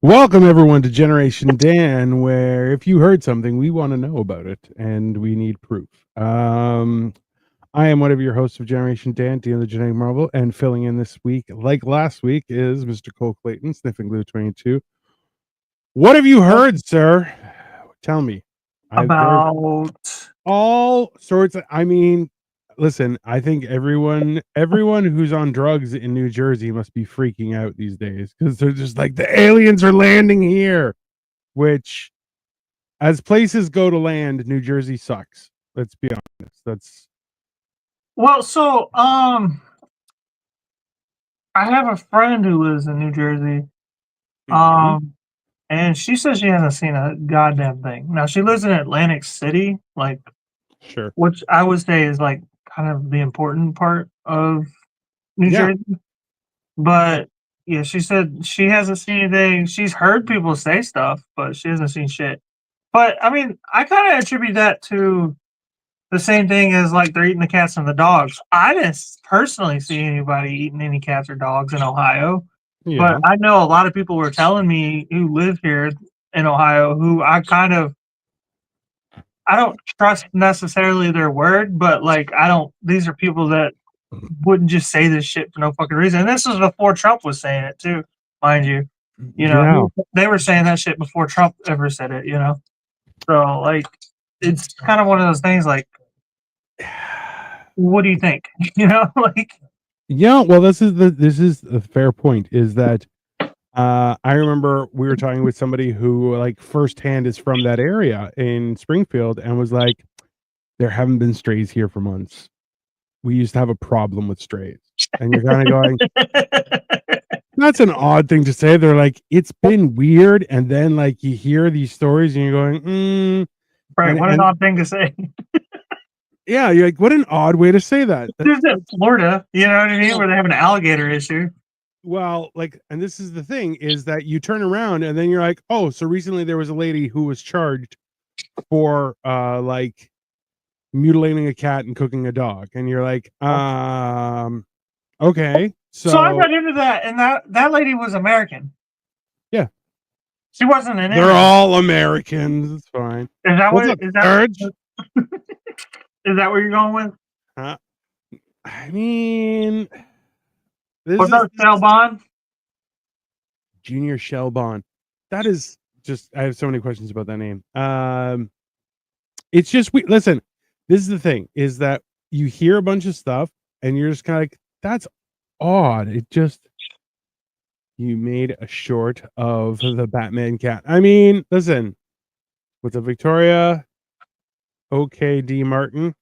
Welcome everyone to Generation Dan, where if you heard something, we want to know about it and we need proof. I am one of your hosts of Generation Dan, Dean the Genetic Marvel, and filling in this week, like last week, is Mr. Cole Clayton, Sniffing Glue 22. What have you heard, sir? Tell me. There's About all sorts of, listen, I think everyone who's on drugs in New Jersey must be freaking out these days because they're just like, the aliens are landing here, which, as places go to land, New Jersey sucks. Let's be honest. That's I have a friend who lives in New Jersey. Mhm. And she says she hasn't seen a goddamn thing. Now she lives in Atlantic City, like Sure. which I would say is like kind of the important part of New Yeah. Jersey. But yeah, she said she hasn't seen anything. She's heard people say stuff, but she hasn't seen shit. But I mean, I kind of attribute that to the same thing as like they're eating the cats and the dogs. I didn't personally see anybody eating any cats or dogs in Ohio, but Yeah. I know a lot of people were telling me who live here in Ohio who I don't trust necessarily their word, but like I don't these are people that wouldn't just say this shit for no fucking reason. And this was before Trump was saying it too, mind you. You know, Yeah. they were saying that shit before Trump ever said it, you know. So like it's kind of one of those things like what do you think? You know, like Yeah. Well, this is a fair point. Is that I remember we were talking with somebody who, like, firsthand is from that area in Springfield and was like, there haven't been strays here for months. We used to have a problem with strays. And you're kind of going, that's an odd thing to say. They're like, it's been weird. And then, like, you hear these stories and you're going, right, what an and odd thing to say. yeah, you're like, what an odd way to say that. There's in Florida, you know what I mean, where they have an alligator issue. Well, like, and this is the thing, is that you turn around and then you're like, oh, so recently there was a lady who was charged for like mutilating a cat and cooking a dog, and you're like, okay, So I so got into that, and that lady was American. yeah, She wasn't an they're immigrant. all Americans. It's fine. Is that What's what up, is that Serge? is that where you're going with? Uh, I mean, this Was is that Sal Bond? Junior Shellbon. That is just, I have so many questions about that name. It's just, we listen, this is the thing, is that you hear a bunch of stuff and you're just kind of like, that's odd. It just, you made a short of the Batman cat. I mean, listen, with the Victoria OKD Martin.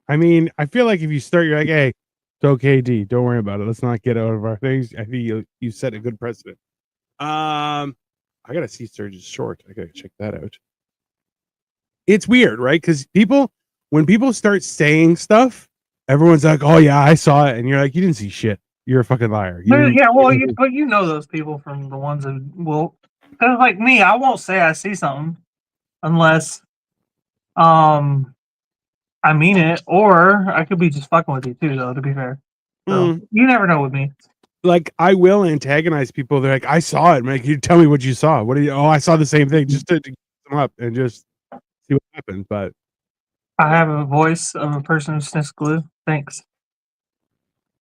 I mean, I feel like if you start, you're like, hey, it's OKD. Don't worry about it. Let's not get out of our things. I think you set a good precedent. I gotta see Surge's short. I gotta check that out. It's weird, right? Because when people start saying stuff, everyone's like, "Oh yeah, I saw it," and you're like, "You didn't see shit. You're a fucking liar." Yeah, well, You you know those people from the ones that will. Because like me, I won't say I see something unless um I mean it, or I could be just fucking with you too, though. To be fair, so you never know with me. like, I will antagonize people. They're like, "I saw it." I'm like, "You tell me what you saw. What do you? Oh, I saw the same thing." Just to get them up and just see what happens. But I have a voice of a person who sniffs glue. Thanks.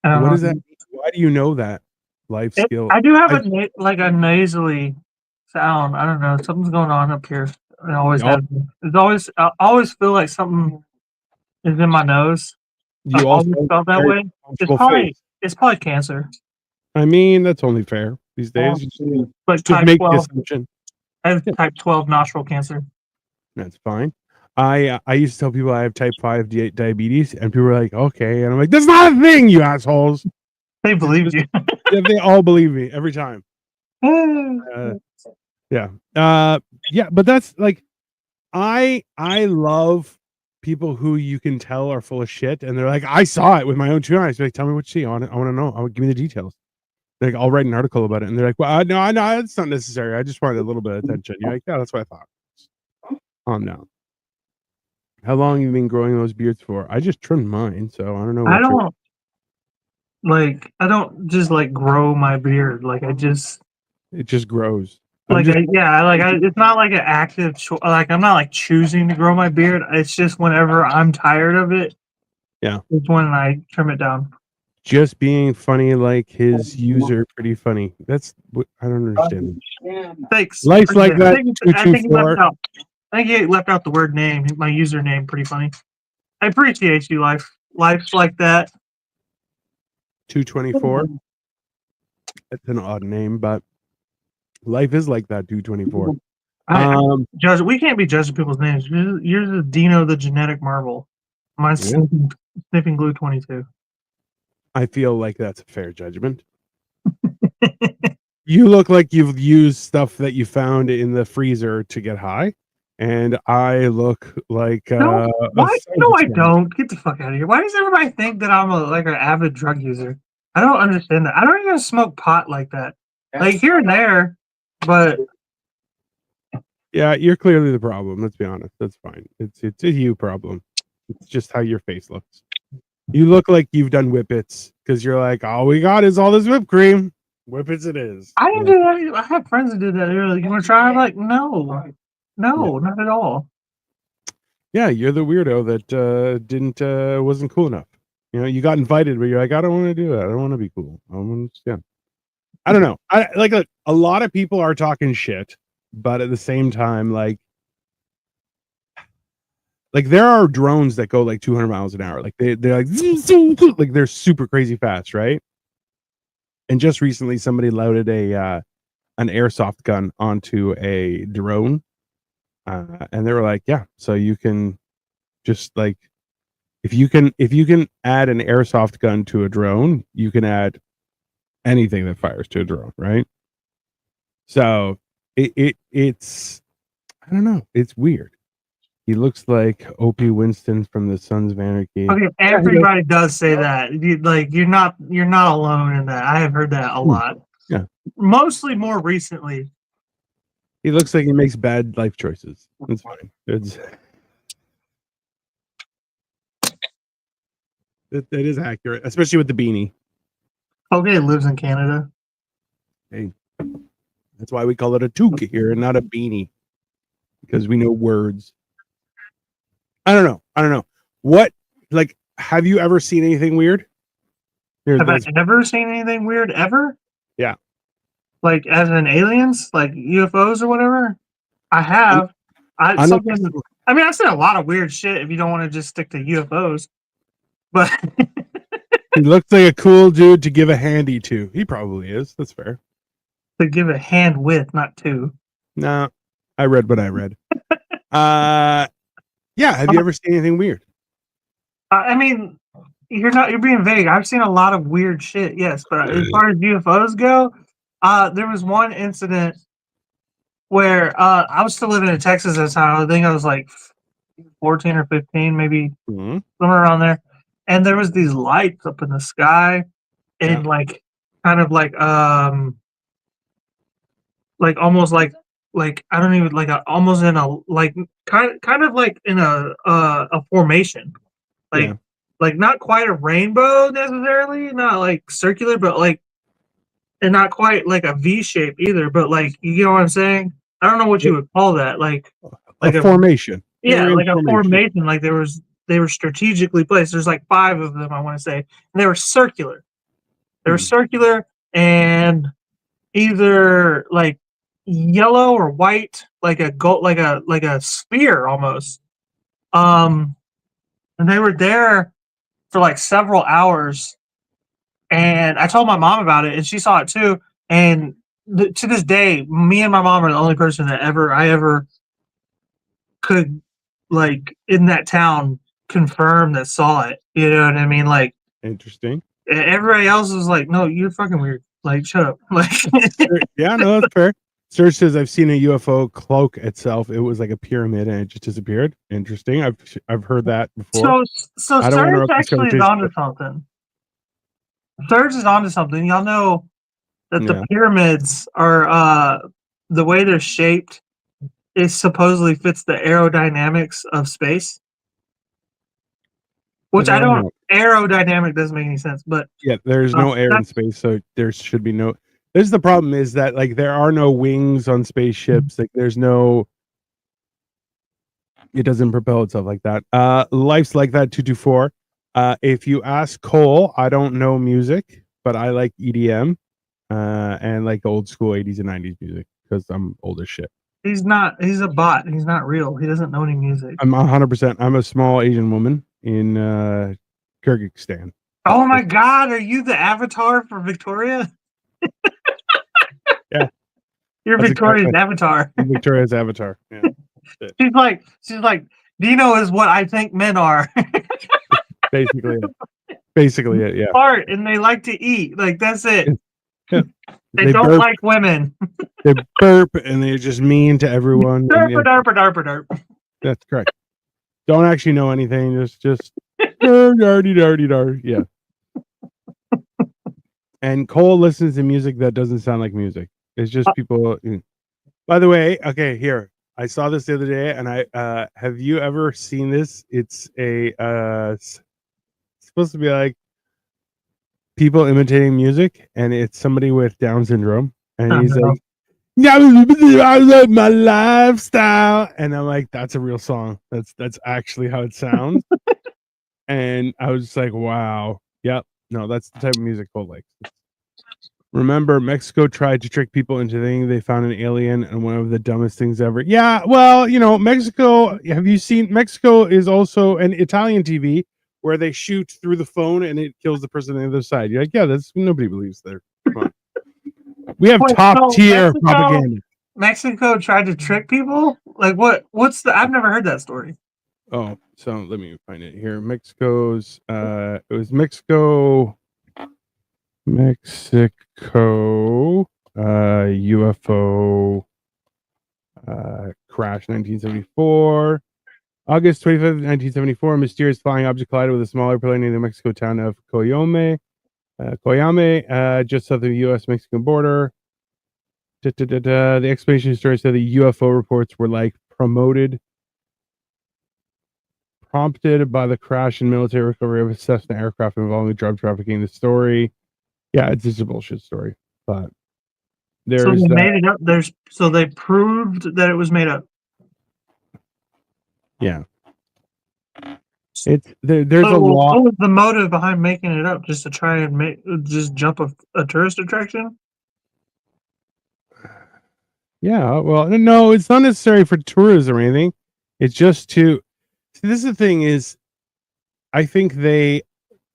I don't what does that know. mean? Why do you know that life skill? I do have I like a nasally sound. I don't know. Something's going on up here. It always you has. It's always. I always feel like something is in my nose. I've also always have felt a that very way. It's comfortable probably. face. It's probably cancer. I mean, that's only fair these days. Like Just type make the 12. assumption. I have Yeah, type 12 nostril cancer. that's fine. I used to tell people I have type 5 diabetes, and people were like, "Okay," and I'm like, "That's not a thing, you assholes." They It's believed just, you. yeah, they all believe me every time. Uh, yeah, yeah, but that's like, I love people who you can tell are full of shit, and they're like, "I saw it with my own two eyes." Like, tell me what you see. I want to know. Give me the details. Like, I'll write an article about it, and they're like, "Well, no, no, it's not necessary. I just wanted a little bit of attention." You're like, "Yeah, that's what I thought." Calm down. How long have you been growing those beards for? I just trimmed mine, so I don't know I what you're. don't I don't just like grow my beard. Like I just It just grows. I'm just it's not like an active like I'm not like choosing to grow my beard. It's just whenever I'm tired of it, yeah, it's when I trim it down. just being funny like his user pretty funny. That's what I don't understand. Thanks. Life's like that I think he left 224. out. I think he left out the word name. My username pretty funny. I appreciate you, life. Life's like that. 224. That's an odd name, but life is like that 224. Judge, we can't be judging people's names. You're the Dino, the genetic marvel. Mine's Yeah. sniffing glue 22. I feel like that's a fair judgment. You look like you've used stuff that you found in the freezer to get high, and I look like No, a why? science No, I experiment. don't. Get the fuck out of here. Why does everybody think that I'm like an avid drug user? I don't understand that. I don't even smoke pot like that. Like here and there, but Yeah, you're clearly the problem. Let's be honest. That's fine. It's a you problem. It's just how your face looks. You look like you've done whippets because you're like, all we got is all this whipped cream. Whippets it is. I didn't do that. I have friends that did that. They're like, "You want to try?" I'm like, "No, Yeah. not at all." Yeah, you're the weirdo that didn't wasn't cool enough. You know, you got invited, but you're like, I don't want to do it. I don't want to be cool. I want to, yeah. I don't know. I like a lot of people are talking shit, but at the same time, like there are drones that go like 200 miles an hour. Like they're like zoom, zoom, zoom, like they're super crazy fast, right? And just recently, somebody loaded an airsoft gun onto a drone, and they were like, yeah, so you can just like if you can add an airsoft gun to a drone, you can add anything that fires to a drone, right? So it's I don't know, it's weird. He looks like Opie Winston from the Sons of Anarchy. Okay, everybody does say that. You're not alone in that. I have heard that a lot. Yeah, Mostly more recently. he looks like he makes bad life choices. It's fine. That is accurate, especially with the beanie. Okay, lives in Canada. Hey, that's why we call it a toque here and not a beanie because we know words. I don't know. I don't know. What like have you ever seen anything weird? Here, Have I ever seen anything weird ever? yeah. Like as in aliens, like UFOs or whatever? I have. I something. Unexpected. I mean, I've seen a lot of weird shit. If you don't want to just stick to UFOs, but He looks like a cool dude to give a handy to. He probably is. That's fair. to give a hand with, not two. No, I read what I read. Yeah. Have you ever seen anything weird? I mean, you're being vague. I've seen a lot of weird shit, yes, but as far as UFOs go, there was one incident where I was still living in Texas at the time. I think I was like 14 or 15, maybe Mm-hmm. somewhere around there. And there was these lights up in the sky, and Yeah. kind of like almost like I don't even like almost in a like kind of like in a formation, like Yeah. like not quite a rainbow necessarily, not like circular, but like and not quite like a V shape either, but like you know what I'm saying? I don't know what you would call that, A like a formation. They yeah, were in like a formation. formation, like they were strategically placed. There's like five of them, I want to say, and they were circular. They were Hmm. circular and either like yellow or white, like a gold, like a sphere almost. Um, and they were there for like several hours. And I told my mom about it, and she saw it too. And to this day, me and my mom are the only person that I ever could like in that town confirm that saw it. You know what I mean? Like Interesting. everybody else was like, "No, you're fucking weird. Like, shut up." Like, Yeah, no, that's fair. Serge says I've seen a UFO cloak itself. It was like a pyramid and it just disappeared. Interesting. I've heard that before. so so I don't want to Serge interrupt this actually is conversation, onto but something. Serge is onto something. Y'all know that the yeah. pyramids are the way they're shaped is supposedly fits the aerodynamics of space, I which I don't don't know. aerodynamic doesn't make any sense, but Yeah, there's no air in that's space, so there should be no. This is the problem is that like there are no wings on spaceships. Like there's no it doesn't propel itself like that. Life's like that 224. If you ask Cole, I don't know music, but I like EDM and like old school 80s and 90s music because I'm old as shit. He's not. He's a bot. He's not real. He doesn't know any music. I'm 100%. I'm a small Asian woman in Kyrgyzstan. Oh my God! Are you the avatar for Victoria? Yeah, You're that's Victoria's exactly avatar. Victoria's avatar. Yeah. she's like, Dino is what I think men are. Basically it. Basically it, yeah. Fart and they like to eat. Like that's it. Yeah. They don't burp, like women. they burp and they're just mean to everyone. Derp, Yeah, derp, derp, derp. that's correct. Don't actually know anything. Just darty darty dart. Yeah. And Cole listens to music that doesn't sound like music. It's just people. By the way, okay, here. I saw this the other day, and I have you ever seen this? It's a it's supposed to be like people imitating music, and it's somebody with Down syndrome, and he's like, "I love my lifestyle," and I'm like, "That's a real song. That's actually how it sounds." And I was just like, "Wow, yep, no, that's the type of music Cole likes." Remember, Mexico tried to trick people into thinking they found an alien, and one of the dumbest things ever. Yeah, well, Mexico. Have you seen? Mexico is also an Italian TV where they shoot through the phone and it kills the person on the other side. You're like, yeah, that's nobody believes there. Come on. We have top tier propaganda. Mexico tried to trick people. Like what? What's the? I've never heard that story. Oh, so let me find it here. Mexico's. It was Mexico. UFO crash 1974. August 25th, 1974, a mysterious flying object collided with a smaller plane in the Mexico town of Coyame, just south of the U.S.-Mexican border. The explanation story said the UFO reports were like prompted by the crash and military recovery of a Cessna aircraft involving drug trafficking. The story, yeah, it's just a bullshit story, but there's so they made it up. So they proved that it was made up. Yeah. It's there's a lot. What was the motive behind making it up? Just to try and just jump a tourist attraction? Yeah, well, no, it's not necessary for tourism or anything. It's just to see. This is the thing is, I think they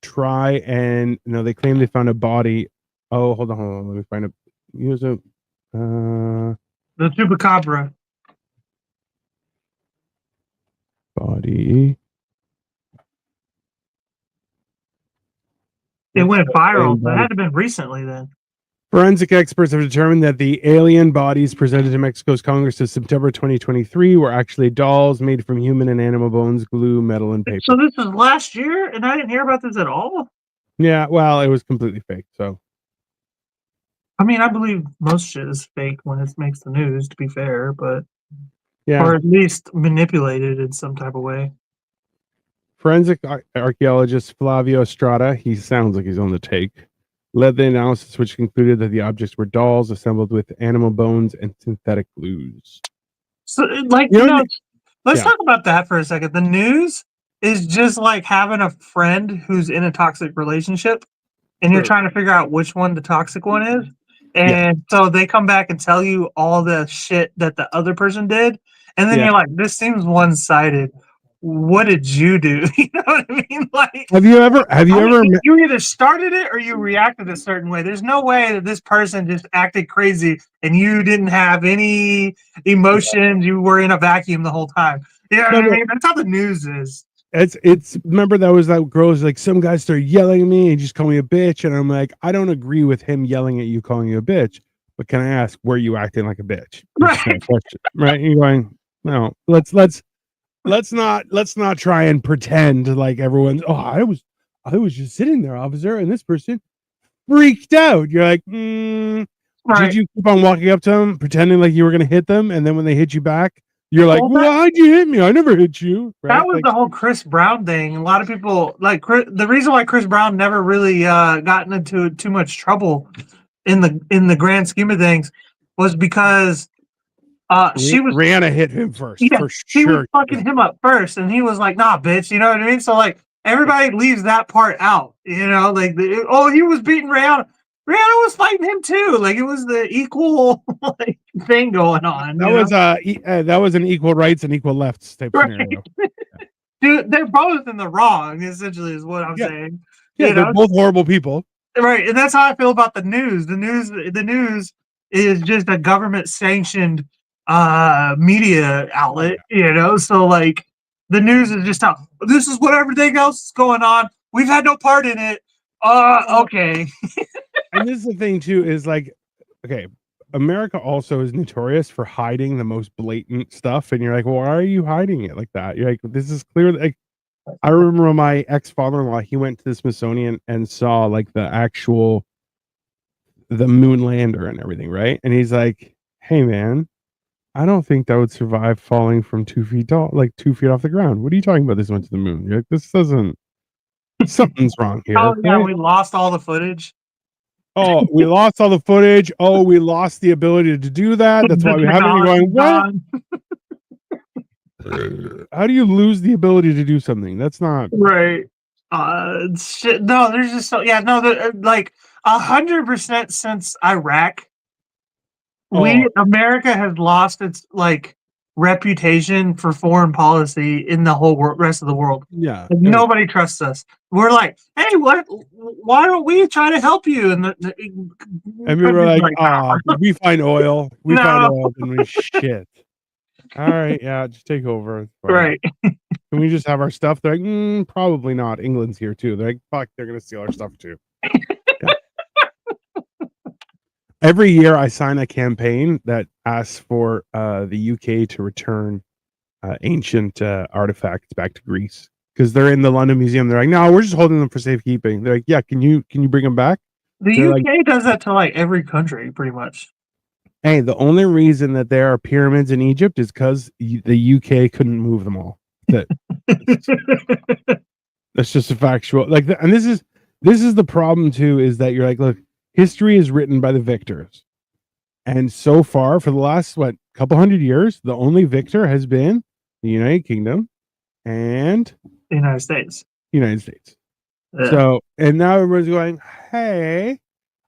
try and they claim they found a body. Oh, hold on. Let me find a. Use a. The chupacabra Body. It went viral. That had to have been recently then. Forensic experts have determined that the alien bodies presented to Mexico's Congress in September 2023 were actually dolls made from human and animal bones, glue, metal, and paper. So this was last year, and I didn't hear about this at all? Yeah, well, it was completely fake, so. I mean, I believe most shit is fake when it makes the news, to be fair, but... Yeah. Or at least manipulated in some type of way. Forensic archaeologist Flavio Estrada, he sounds like he's on the take, led the analysis, which concluded that the objects were dolls assembled with animal bones and synthetic glues. So, let's talk about that for a second. The news is just like having a friend who's in a toxic relationship, and you're trying to figure out which one the toxic one is. And so they come back and tell you all the shit that the other person did. And then you're like, this seems one-sided. What did you do? You know what I mean? Like, have you ever you either started it or you reacted a certain way. There's no way that this person just acted crazy and you didn't have any emotions. You were in a vacuum the whole time. You know what I mean? That's how the news is. It's remember that girl was like, some guy started yelling at me and just called me a bitch, and I'm like, I don't agree with him yelling at you, calling you a bitch, but can I ask, were you acting like a bitch? Right. Right? You're going, no, let's not try and pretend like everyone's, I was just sitting there, officer, and this person freaked out. You're like, right. Did you keep on walking up to them pretending like you were gonna hit them, and then when they hit you back, you're like, why'd you hit me? I never hit you. Right? That was the whole Chris Brown thing. A lot of people the reason why Chris Brown never really gotten into too much trouble in the grand scheme of things was because she was Rihanna hit him first yeah, for he was sure. fucking him up first, and he was like, "Nah, bitch," you know what I mean? So like everybody leaves that part out, you know, like he was beating Rihanna. Rihanna was fighting him too. Like it was the equal like thing going on, That you was know? that was an equal rights and equal lefts type Right. scenario. Dude, they're both in the wrong, essentially, is what I'm Yeah, saying. yeah, You they're know? both horrible people. Right. And that's how I feel about the news. The news is just a government sanctioned media Oh outlet, yeah, you know? So like the news is just how this is what everything else is going on. We've had no part in it. Okay. and this is the thing too is like, okay, America also is notorious for hiding the most blatant stuff, and you're like, well, why are you hiding it like that? You're like, this is clear. Like, I remember my ex father-in-law. He went to the Smithsonian and saw like the moon lander and everything, right? And he's like, hey man, I don't think that would survive falling from 2 feet tall, like 2 feet off the ground. What are you talking about? This went to the moon. You're like, this doesn't. Something's wrong here, Oh yeah, right? we lost all the footage. Oh, we lost all the footage. Oh, we lost the ability to do that. That's The why we haven't. You're going, technology's what? gone. How do you lose the ability to do something? That's not. Right. Shit. No, there's just so yeah, no, like 100% since Iraq. Oh, America has lost its like reputation for foreign policy in the whole rest of the world. yeah. Like, nobody trusts us. We're like, hey, what? Why don't we try to help you? And the And we were country's like, like, nah, we find oil. We find no, oil. And we shit. All right, yeah, just take over. It's fine. right. Can we just have our stuff? They're like, probably not. England's here too. They're like, fuck, they're gonna steal our stuff too. Yeah. Every year, I sign a campaign that asks for the UK to return ancient artifacts back to Greece because they're in the London Museum. They're like, no, we're just holding them for safekeeping. They're like, yeah, can you bring them back? The They're like, UK does that to like every country, pretty much. hey, the only reason that there are pyramids in Egypt is because the UK couldn't move them all. That that's just a factual like, and this is the problem too. Is that you're like, look, history is written by the victors, and so far for the last couple hundred years, the only victor has been the United Kingdom and The United States. United States. Yeah. So, and now everyone's going, hey,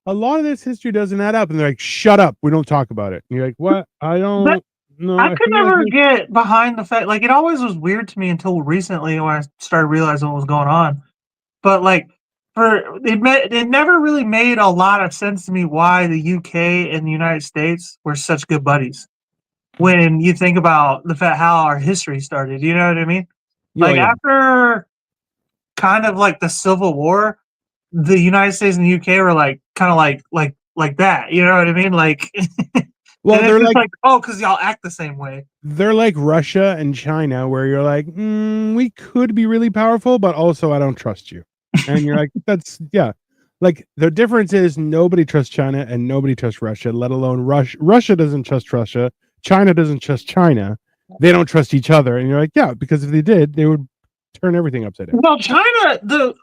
a lot of this history doesn't add up. And they're like, shut up. We don't talk about it. And you're like, what? I But don't know. I I could feel like never this. get behind the fact, like, it always was weird to me until recently when I started realizing what was going on. But, like, it never really made a lot of sense to me why the UK and the United States were such good buddies. When you think about the fact how our history started, you know what I mean? Oh, Like, yeah. after kind of like the Civil War, the United States and the UK were like kind of like that, you know what I mean? Like, Well, and it's just like, oh, because y'all act the same way. they're like Russia and China, where you're like, we could be really powerful, but also I don't trust you. And you're like, that's, yeah. Like the difference is nobody trusts China and nobody trusts Russia, let alone Russia. Russia doesn't trust Russia. China doesn't trust China. They don't trust each other. And you're like, yeah, because if they did, they would turn everything upside down. Well, China,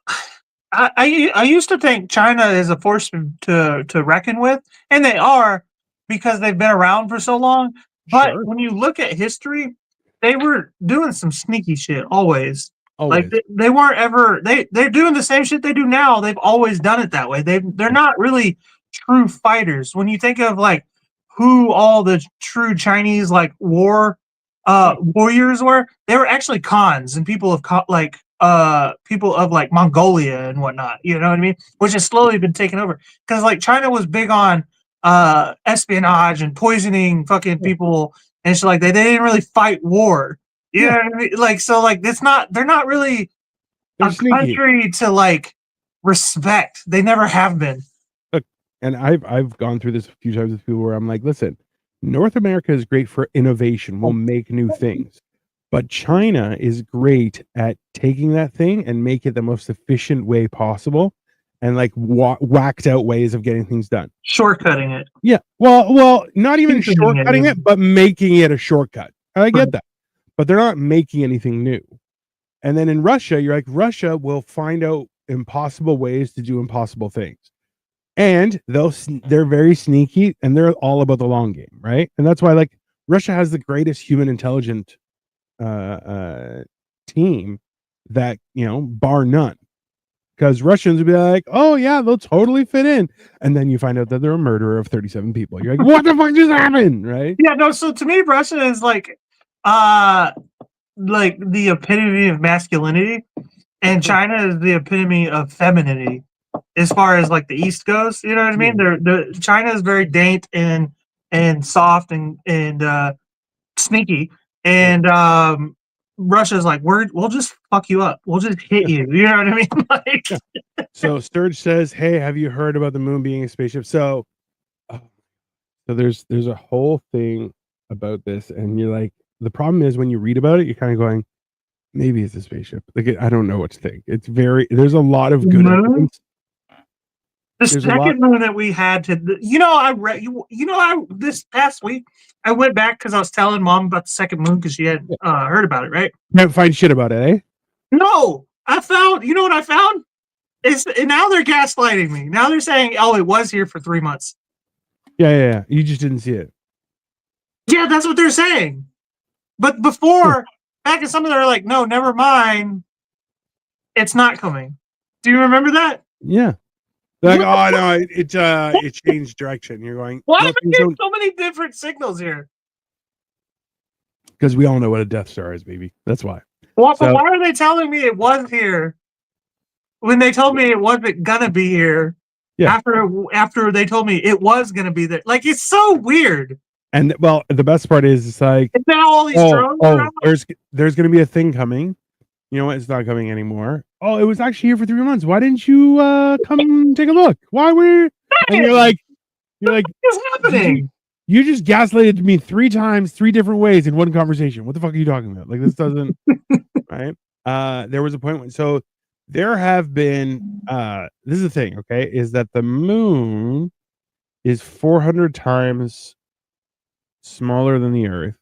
I used to think China is a force to reckon with, and they are because they've been around for so long. But Sure. when you look at history, they were doing some sneaky shit always. Like Always. they weren't ever they're doing the same shit they do now. They've always done it that way. They're not really true fighters. When you think of like who all the true Chinese like Yeah. warriors were, they were actually Khans and people of like people of like Mongolia and whatnot, you know what I mean? Which has slowly been taken over. Because like China was big on espionage and poisoning fucking Yeah. people and shit like that. They didn't really fight war. You know Yeah. what I mean? Like so like they're not really They're a sneaky. country to like respect. They never have been. Look, and I've gone through this a few times with people where I'm like, listen, North America is great for innovation. We'll make new things. But China is great at taking that thing and make it the most efficient way possible and like whacked out ways of getting things done. Shortcutting it. Yeah. Well, not even Cheapening it shortcutting even. it, but making it a shortcut. I get Right. that. But they're not making anything new. And then in Russia, you're like, Russia will find out impossible ways to do impossible things. and they're very sneaky, and they're all about the long game, right? And that's why like Russia has the greatest human intelligent uh, uh, team that bar none. Because Russians would be like, "Oh yeah, they'll totally fit in," and then you find out that they're a murderer of 37 people. You're like, "What the fuck just happened?" Right? Yeah, no. So to me, Russia is like the epitome of masculinity, and China is the epitome of femininity. As far as like the East goes, you know what I mean? China is very dainty and soft and sneaky, and Russia's like we'll just fuck you up. We'll just hit you. You know what I mean? Like, Yeah. So Sturge says, "Hey, have you heard about the moon being a spaceship?" So there's a whole thing about this, and you're like, the problem is when you read about it, you're kind of going, maybe it's a spaceship. Like I don't know what to think. There's a lot of the good moon. evidence. The There's a lot. second moon that we had I read I this past week I went back because I was telling mom about the second moon because she had Yeah. heard about it, right? Can't find shit about it, eh? No, I found. You know what I found? And now they're gaslighting me. Now they're saying, "Oh, it was here for 3 months." Yeah. You just didn't see it. Yeah, that's what they're saying. But Yeah. before, back in some of them, they're like, "No, never mind. It's not coming." Do you remember that? Yeah. They're like, What the oh fuck? no, it changed direction. You're going, Why am no, I things getting don't, so many different signals here? because we all know what a Death Star is, baby. That's why. What? But So why are they telling me it was here when they told me it wasn't gonna be here? yeah. After they told me it was gonna be there, like it's so weird. And well, the best part is it's like, And now all these drones are out. there's gonna be a thing coming. You know what? It's not coming anymore. Oh, it was actually here for 3 months. Why didn't you come take a look? Why were and you're like, What's did happening? you just gaslighted me 3 times, 3 different ways in one conversation. What the fuck are you talking about? Like this doesn't right? There was a point when there have been this is the thing, okay, is that the moon is 400 times smaller than the Earth,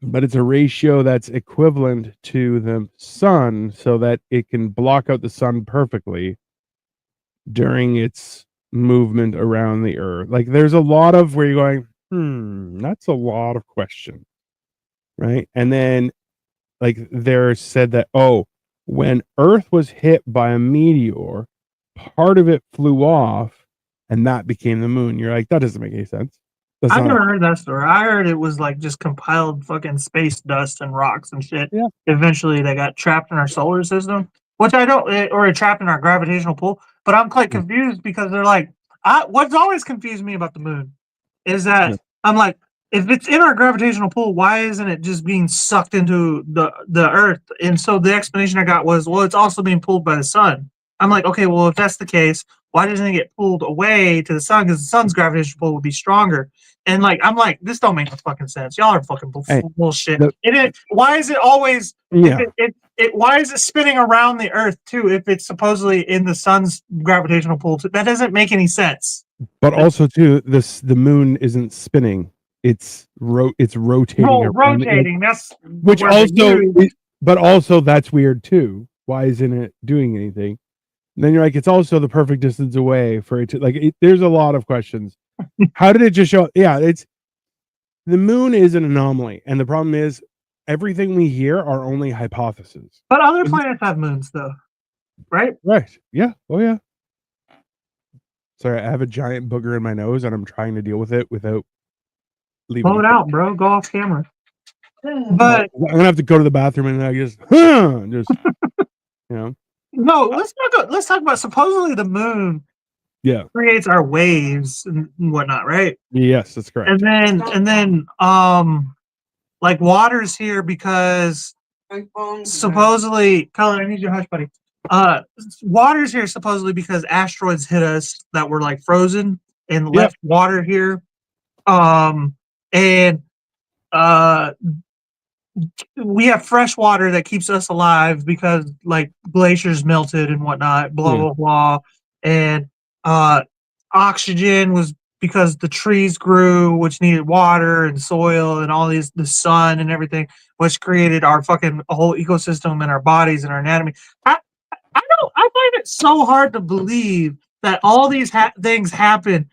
but it's a ratio that's equivalent to the sun so that it can block out the sun perfectly during its movement around the Earth. Like there's a lot of where you're going, that's a lot of questions, right? And then like there said that, oh, when Earth was hit by a meteor, part of it flew off and that became the moon. You're like, that doesn't make any sense. That's I not never heard that story. I heard it was like just compiled fucking space dust and rocks and shit. yeah. Eventually, they got trapped in our solar system, which I don't, or trapped in our gravitational pull. But I'm quite Yeah. confused because they're like, what's always confused me about the moon is Yeah. that I'm like, if it's in our gravitational pull, why isn't it just being sucked into the Earth? And so the explanation I got was, well, it's also being pulled by the sun. I'm like, okay, well, if that's the case, why doesn't it get pulled away to the sun? Because the sun's gravitational pull would be stronger. And like, I'm like, this don't make no fucking sense. Y'all are fucking Hey, bullshit. Why is it always? If yeah. why is it spinning around the Earth too? If it's supposedly in the sun's gravitational pull, that doesn't make any sense. But also too, the moon isn't spinning. It's rotating around it, Rotating. That's the which word they also use. but also that's weird too. Why isn't it doing anything? And then you're like, it's also the perfect distance away for it to there's a lot of questions. How did it just show? Yeah, it's the moon is an anomaly, and the problem is everything we hear are only hypotheses. But other planets have moons, though, right? Right? Yeah. Oh yeah. Sorry, I have a giant booger in my nose, and I'm trying to deal with it without leaving. Blow it out, bro. Go off camera. Well, But I'm gonna have to go to the bathroom and I just, just you know, no, let's talk about supposedly the moon yeah, creates our waves and whatnot, right? yes, that's correct. And then like water's here because supposedly Colin, I need your hush, buddy. Water's here supposedly because asteroids hit us that were like frozen and Yep. left water here. And we have fresh water that keeps us alive because like glaciers melted and whatnot, blah Yeah. blah blah. And uh oxygen was because the trees grew, which needed water and soil and all these the sun and everything, which created our fucking whole ecosystem and our bodies and our anatomy. I I find it so hard to believe that all these things happen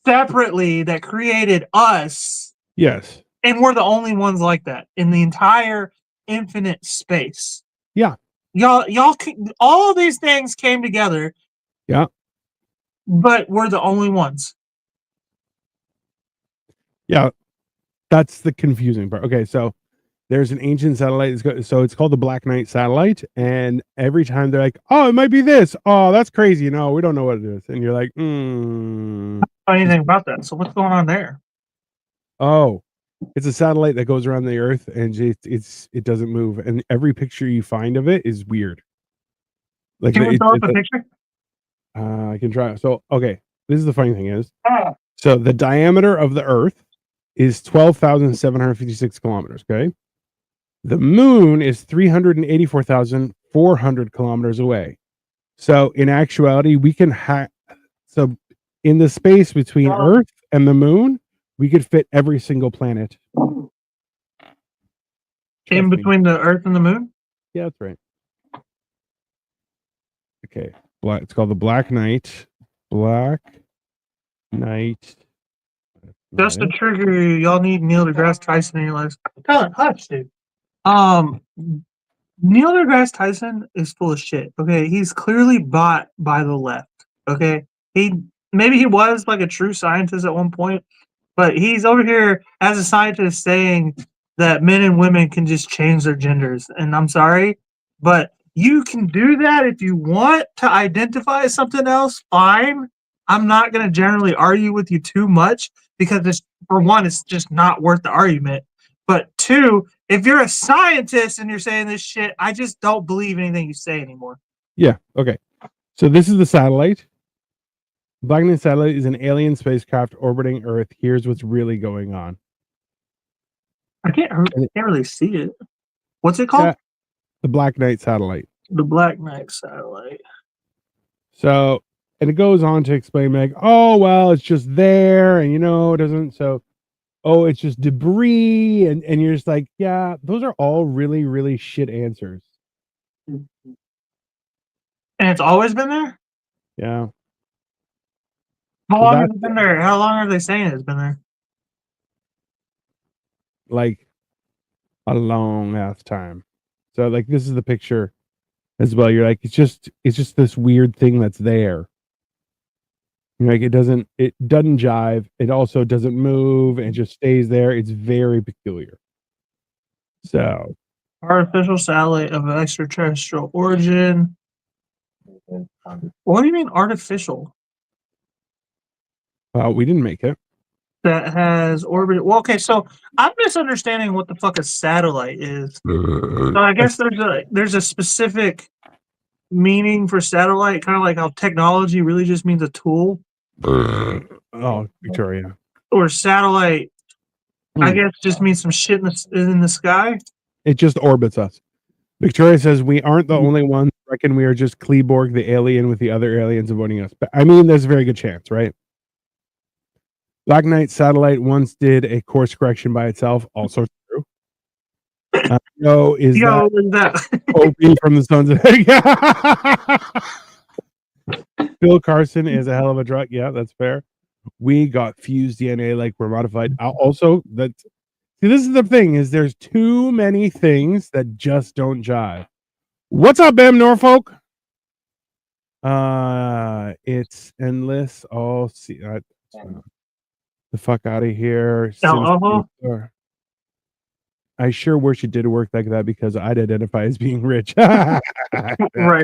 separately that created us, Yes. and we're the only ones like that in the entire infinite space. Yeah. Y'all, all these things came together, Yeah. but we're the only ones. Yeah. That's the confusing part. Okay, so there's an ancient satellite. So it's called the Black Knight satellite, and every time they're like, "Oh, it might be this." Oh, that's crazy. No, we don't know what it is, and you're like, Anything about that? So what's going on there? "Oh, it's a satellite that goes around the Earth, and it doesn't move, and every picture you find of it is weird." Like Can we throw up it's a like picture? I can try. So okay, this is the funny thing is, Ah. so the diameter of the Earth is 12,756 kilometers. Okay, the Moon is 384,400 kilometers away. So in actuality, we can so in the space between Earth and the Moon, we could fit every single planet. In Trust me. between the Earth and the Moon? Yeah, that's right. Okay. It's called the Black Knight. Black Knight. Just to trigger you, y'all need Neil deGrasse Tyson in your lives. Tell him, hush, dude. Um, Neil deGrasse Tyson is full of shit. Okay, he's clearly bought by the left. Okay, maybe he was like a true scientist at one point, but he's over here as a scientist saying that men and women can just change their genders. And I'm sorry, but you can do that if you want to identify as something else. Fine. I'm not going to generally argue with you too much because it's, for one, it's just not worth the argument. But two, if you're a scientist and you're saying this shit, I just don't believe anything you say anymore. Yeah. Okay. So this is the satellite. Black Knight satellite is an alien spacecraft orbiting Earth. Here's what's really going on. I can't really see it. What's it called? Yeah, the Black Knight satellite. The Black Knight satellite. So, and it goes on to explain like, oh well, it's just there, and it doesn't. So, oh, it's just debris, and you're just like, yeah, those are all really, really shit answers. And it's always been there? Yeah. How long has it been there? How long are they saying it's been there? Like a long ass time. So like this is the picture as well. You're like, it's just this weird thing that's there. You're like it doesn't jive. It also doesn't move and it just stays there. It's very peculiar. So Artificial satellite of extraterrestrial origin. What do you mean artificial? we didn't make it. That has orbited. Well, okay, so I'm misunderstanding what the fuck a satellite is. So I guess there's a specific meaning for satellite, kind of like how technology really just means a tool. Oh, Victoria. Or satellite, I guess, just means some shit in the sky. It just orbits us. Victoria says we aren't the only ones. Reckon we are just Kleborg, the alien, with the other aliens avoiding us. But I mean, there's a very good chance, right? Black Knight satellite once did a course correction by itself. Also true. Is that OP from the Sons of Phil Carson is a hell of a drug. Yeah, that's fair. We got fused DNA like we're modified. Also, this is the thing: is there's too many things that just don't jive. What's up, Bam Norfolk? It's endless. Oh, see, the fuck out of here. I sure wish it did work like that because I'd identify as being rich. Right.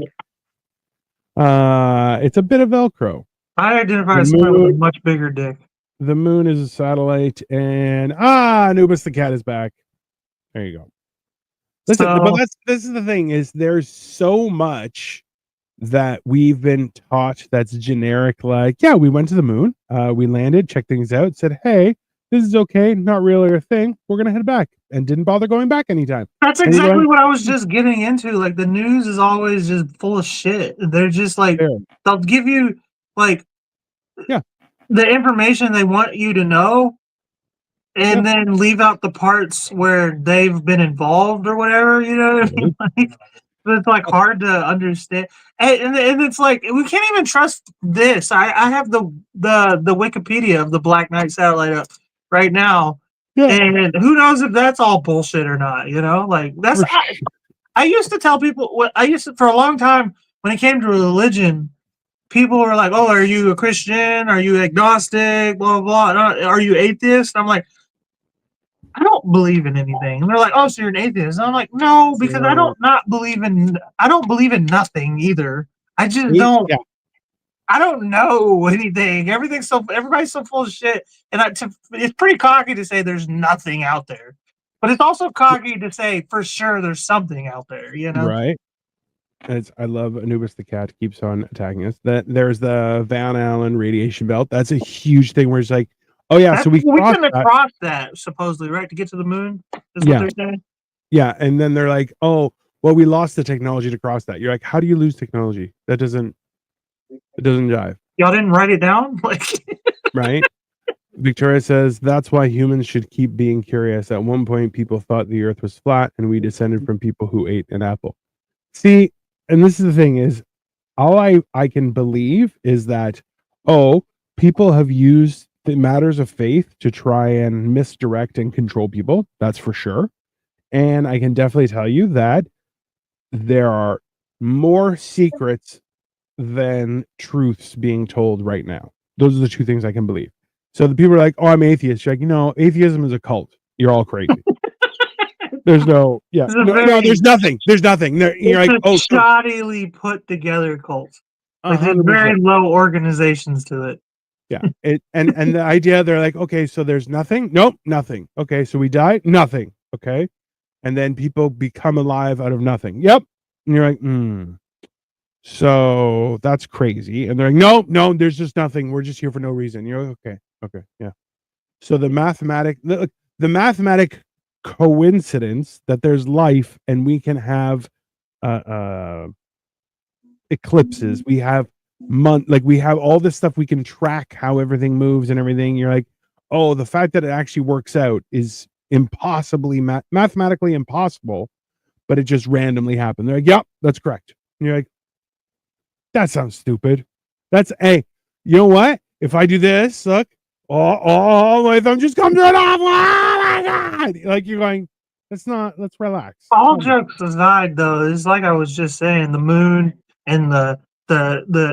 It's a bit of Velcro. I identify as someone with a much bigger dick. The moon is a satellite, and Anubis the cat is back. There you go. Listen, but this is the thing: is there's so much that we've been taught that's generic. Like, yeah, we went to the moon, we landed, checked things out, said, hey, this is okay, not really a thing. We're gonna head back, and didn't bother going back anytime. That's exactly what I was just getting into. Like the news is always just full of shit. They're just like they'll give you like the information they want you to know, and then leave out the parts where they've been involved or whatever. You know what I mean? Like, It's like hard to understand, and it's like we can't even trust this. I have the Wikipedia of the Black Knight satellite up right now, Yeah, and who knows if that's all bullshit or not? You know, like that's for sure. I used to tell people what I used to for a long time when it came to religion. People were like, "Oh, are you a Christian? Are you agnostic? Blah blah blah. Are you atheist?" I'm like, I don't believe in anything. And they're like, "Oh, so you're an atheist?" And I'm like, "No, because So, I don't believe in nothing either. I just don't. yeah, I don't know anything. Everybody's so full of shit, and it's pretty cocky to say there's nothing out there, but it's also cocky to say for sure there's something out there. You know, right. I love Anubis the cat keeps on attacking us. That there's the Van Allen radiation belt. That's a huge thing where it's like, oh yeah, so we We crossed couldn't have that. crossed that supposedly, right, to get to the moon. Is what Yeah, they're saying. yeah, and then they're like, oh, well, we lost the technology to cross that. You're like, how do you lose technology? It doesn't jive, Y'all didn't write it down, like. right? Victoria says that's why humans should keep being curious. At one point, people thought the Earth was flat, and we descended from people who ate an apple. See, and this is the thing: is all I can believe is that people have used the matters of faith to try and misdirect and control people. That's for sure. And I can definitely tell you that there are more secrets than truths being told right now. Those are the two things I can believe. So the people are like, "Oh, I'm atheist." You're like, atheism is a cult. You're all crazy. There's no, yeah, It's a no. very There's nothing. There's nothing. You're it's like, a oh, so shoddily put together cult. Like there's 100%. very low organizations to it. Yeah. And the idea they're like, okay, so there's nothing. Nope, nothing. Okay, so we die. Nothing. Okay, and then people become alive out of nothing. Yep. And you're like, so that's crazy. And they're like, no, no, there's just nothing. We're just here for no reason. You're like, okay, yeah. So the mathematic coincidence that there's life and we can have uh, uh eclipses, we have like we have all this stuff we can track how everything moves and everything. You're like, oh, the fact that it actually works out is impossibly mathematically impossible, but it just randomly happened. They're like, yep, that's correct. And you're like, that sounds stupid. That's hey, you know what? If I do this, look, my thumb just comes right off. Oh my god! Like you're going, let's relax. All jokes aside, though, it's like I was just saying, the moon and the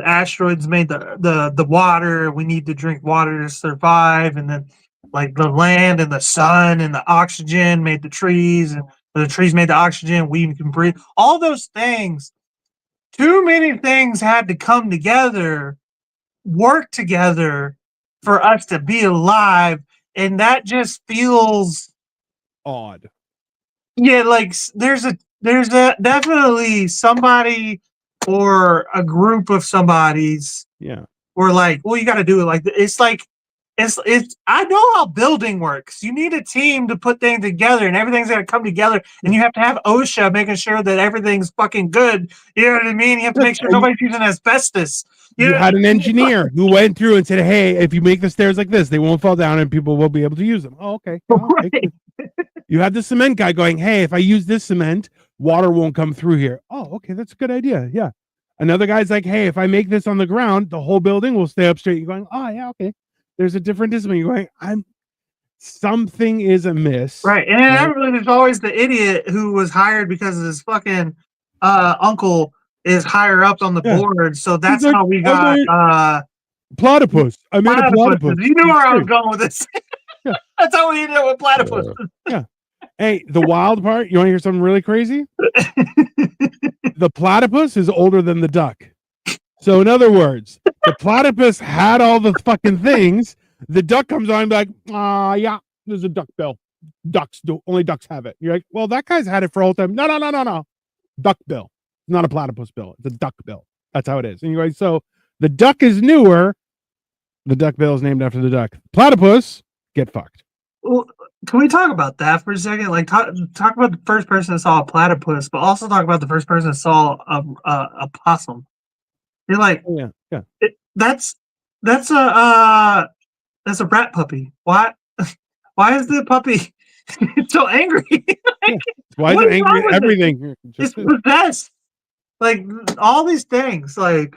asteroids made the water. We need to drink water to survive, and then like the land and the sun and the oxygen made the trees, and the trees made the oxygen. We can breathe. All those things. Too many things had to come together, work together for us to be alive, and that just feels Odd. yeah, like there's a definitely somebody or a group of somebodies Yeah. or like, well, you got to do it like it's I know how building works. You need a team to put things together, and everything's got to come together, and you have to have OSHA making sure that everything's fucking good. You know what I mean? You have to make sure nobody's using asbestos. You had an engineer who went through and said, "Hey, if you make the stairs like this, they won't fall down, and people will be able to use them." Oh, okay. Right. You had the cement guy going, "Hey, if I use this cement, water won't come through here." Oh, okay, that's a good idea. Yeah. Another guy's like, "Hey, if I make this on the ground, the whole building will stay up straight." You're going, "Oh, yeah, okay." There's a different discipline. You're going, "I'm something is amiss." Right, and Right? then there's always the idiot who was hired because his fucking uncle is higher up on the Yeah. board, so He's that's like, how we "I got made platypus. I made a platypuses. platypus." You knew It's where I was great. going with this. Yeah. That's how we ended up with platypuses. Yeah. Hey, the wild part. You want to hear something really crazy? The platypus is older than the duck. So in other words, the platypus had all the fucking things. The duck comes on and be like, yeah, there's a duck bill. Ducks do only ducks have it. You're like, well, that guy's had it for all time. No. Duck bill. It's not a platypus bill. It's a duck bill. That's how it is. And you're like, so the duck is newer. The duck bill is named after the duck. Platypus, get fucked. Well, can we talk about that for a second? Like, talk about the first person that saw a platypus, but also talk about the first person that saw a possum. You're like, Oh, yeah. that's that's that's a rat puppy. Why is the puppy so angry? Yeah. Why is What it is angry wrong at with it? everything? It's possessed. Like all these things, like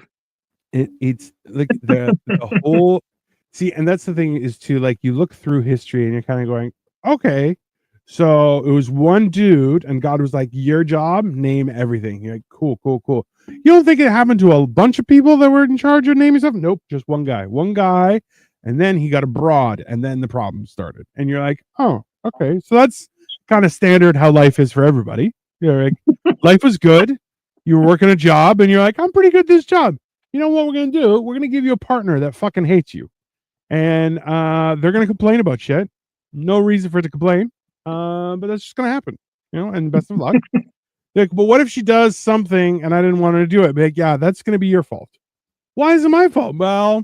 it's like the whole see, and that's the thing is too, like you look through history and you're kind of going, okay, so it was one dude and God was like, your job, name everything. You're like, cool, cool, cool. You don't think it happened to a bunch of people that were in charge of naming stuff? Nope, just one guy, and then he got abroad, and then the problem started. And you're like, oh, okay, so that's kind of standard how life is for everybody. You're like, life was good. You were working a job, and you're like, I'm pretty good at this job. You know what we're gonna do? We're gonna give you a partner that fucking hates you, and they're gonna complain about shit. No reason for it to complain, but that's just gonna happen, you know. And best of luck. Like, but what if she does something and I didn't want her to do it? Be like, yeah, that's gonna be your fault. Why is it my fault? Well,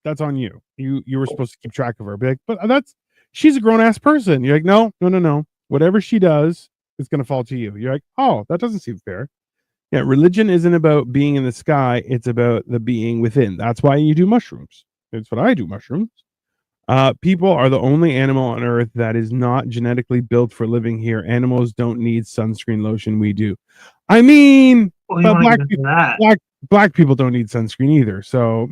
that's on you. You were supposed to keep track of her. Be like, but that's she's a grown ass person. You're like, no, no, no, no. Whatever she does is gonna fall to you. You're like, oh, that doesn't seem fair. Yeah, religion isn't about being in the sky, it's about the being within. That's why you do mushrooms. It's what I do mushrooms. People are the only animal on earth that is not genetically built for living here. Animals don't need sunscreen lotion. We do. I mean, well, you but want to get into that. black people don't need sunscreen either. So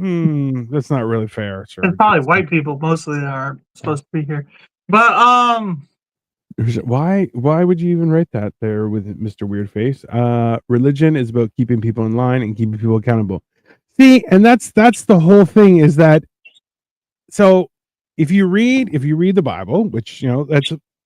that's not really fair, It's sir. probably white people mostly that are supposed to be here. But Why would you even write that there with Mr. Weirdface? Religion is about keeping people in line and keeping people accountable. See, and that's the whole thing is that so if you read the Bible, which you know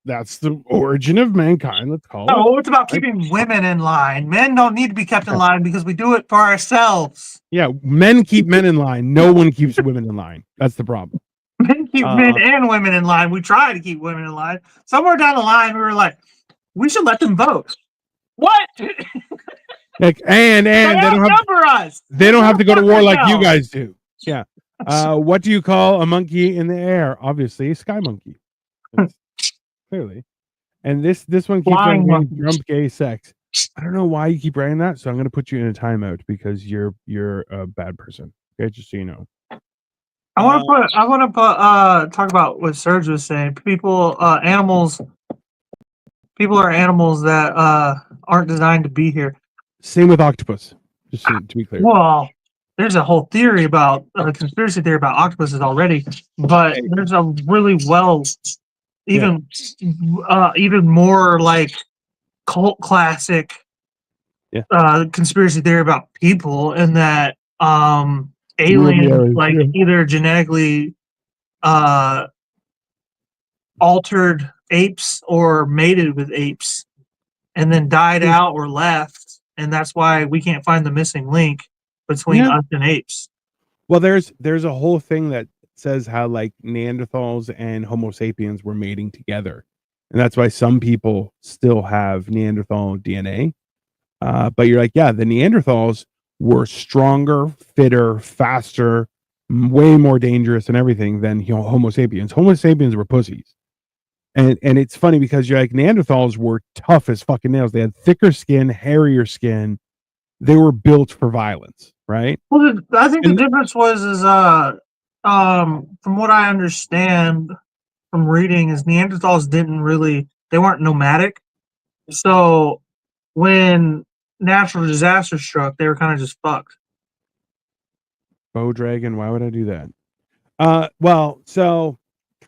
that's the origin of mankind, let's call it. no, it's about Right? keeping women in line. Men don't need to be kept in Yeah. line because we do it for ourselves. Yeah, men keep men in line. No one keeps women in line. That's the problem. Men keep men and women in line. We try to keep women in line. Somewhere down the line, we were like, we should let them vote. What? Like and They they don't have outnumber us. they don't have to go to war like you Now. guys do. Yeah. What do you call a monkey in the air? Obviously, a sky monkey. That's clearly. And this one keeps Flying on getting monkeys. Trump gay sex. I don't know why you keep writing that, so I'm going to put you in a timeout because you're a bad person. Okay, just so you know. I want to talk about what Serge was saying. People are animals that aren't designed to be here. Same with octopus. Just to be clear. Well, there's a whole theory about a conspiracy theory about octopuses already, but there's a really even more like cult classic conspiracy theory about people, and that aliens either genetically altered apes or mated with apes and then died out or left, and that's why we can't find the missing link between us and apes. Well, there's a whole thing that says how like Neanderthals and Homo sapiens were mating together, and that's why some people still have Neanderthal DNA. But you're like, yeah, the Neanderthals were stronger, fitter, faster, way more dangerous and everything than Homo sapiens. Homo sapiens were pussies. And it's funny because you're like Neanderthals were tough as fucking nails. They had thicker skin, hairier skin. They were built for violence, right? Well, I think the difference was from what I understand from reading is Neanderthals they weren't nomadic. So when natural disaster struck, they were kind of just fucked. Bow dragon, why would I do that? Well, so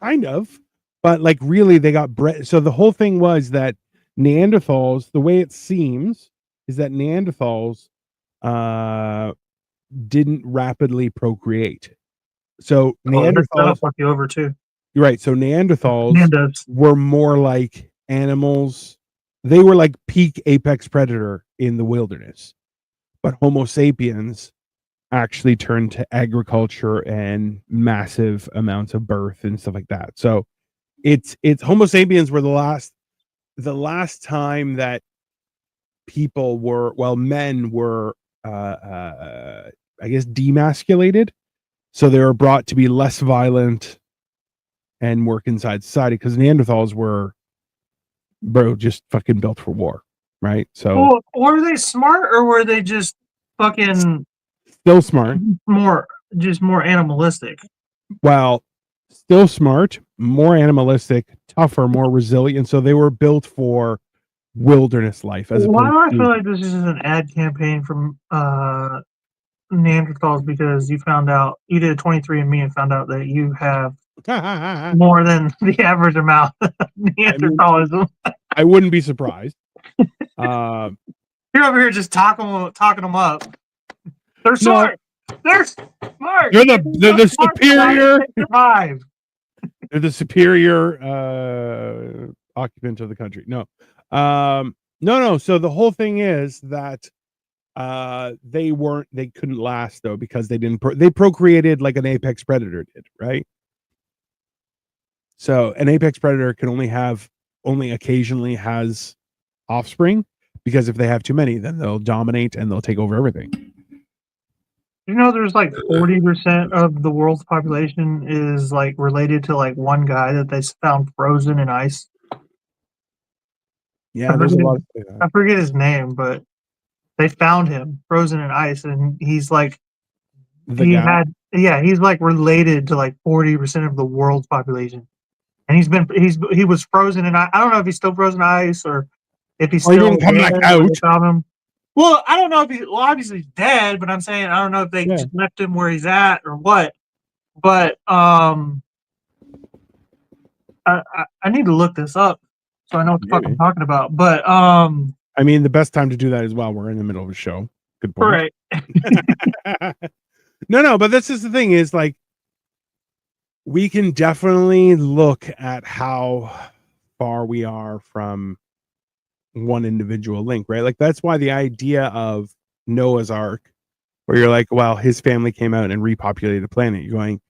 kind of, but like really they got bred. So the whole thing was that Neanderthals, the way it seems is that Neanderthals didn't rapidly procreate. So Neanderthals fuck you over too. You're right. So Neanderthals were more like animals. They were like peak apex predator in the wilderness. But Homo sapiens actually turned to agriculture and massive amounts of birth and stuff like that. So it's Homo sapiens were the last time that men were I guess demasculated. So they were brought to be less violent and work inside society, because Neanderthals were just fucking built for war, right? So were they smart or were they just fucking still smart, more animalistic? Well, still smart, more animalistic, tougher, more resilient. So they were built for wilderness life as Why opposed do I to feel like this is just an ad campaign from Neanderthals because you found out you did a 23andMe and found out that you have I more than the average amount of mean, Neanderthalism. I wouldn't be surprised. Uh, You're over here just talking them up. They're no, smart. They're smart. they're They're the smart. Why did superior. they survive? They're the superior occupant of the country. No. So the whole thing is that they couldn't last though because they procreated like an apex predator did, right? So an apex predator can only occasionally has offspring because if they have too many, then they'll dominate and they'll take over everything. You know, there's like 40% of the world's population is like related to like one guy that they found frozen in ice. Yeah, there's a lot of I forget his name, but they found him frozen in ice, and he's like he's like related to like 40% of the world's population, and he was frozen in ice. I don't know if he's still frozen in ice or if he's he still didn't come dead back or out. they found him. Well, I don't know if obviously he's dead, but I'm saying I don't know if they Yeah. just left him where he's at or what. But I need to look this up so I know what the fuck I'm talking about. But I mean, the best time to do that is while we're in the middle of a show. Good point. right. No, but this is the thing is like we can definitely look at how far we are from one individual link, right? Like that's why the idea of Noah's Ark, where you're like, well, his family came out and repopulated the planet. You're going,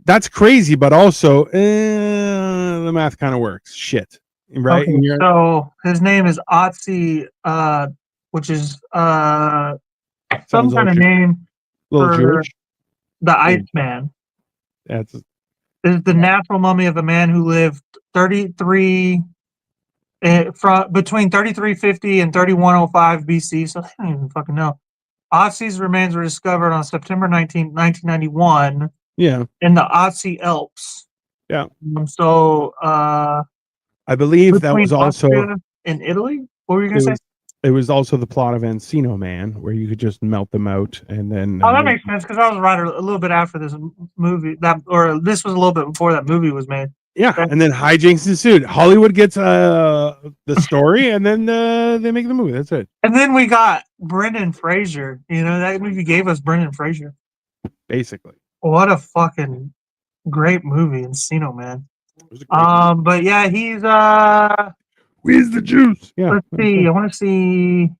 that's crazy, but also the math kind of works. Shit, right? Okay, so his name is Otzi, which is some kind of name little for Jewish. the Iceman. That's Is the natural mummy of a man who lived 33 from between 3350 and 3105 BC. So I don't even fucking know. Otzi's remains were discovered on September 19, 1991. Yeah. In the Otzi Alps. Yeah. So I believe that was also in Italy. What were you gonna say? It was also the plot of Encino Man, where you could just melt them out and then. Oh, that makes sense because I was right a little bit after this movie. This was a little bit before that movie was made. Yeah, and then hijinks ensued. Hollywood gets the story, and then they make the movie. That's it. And then we got Brendan Fraser. You know, that movie gave us Brendan Fraser. Basically. What a fucking great movie, Encino Man. But yeah, he's where's the juice? Yeah. Let's see. I want to see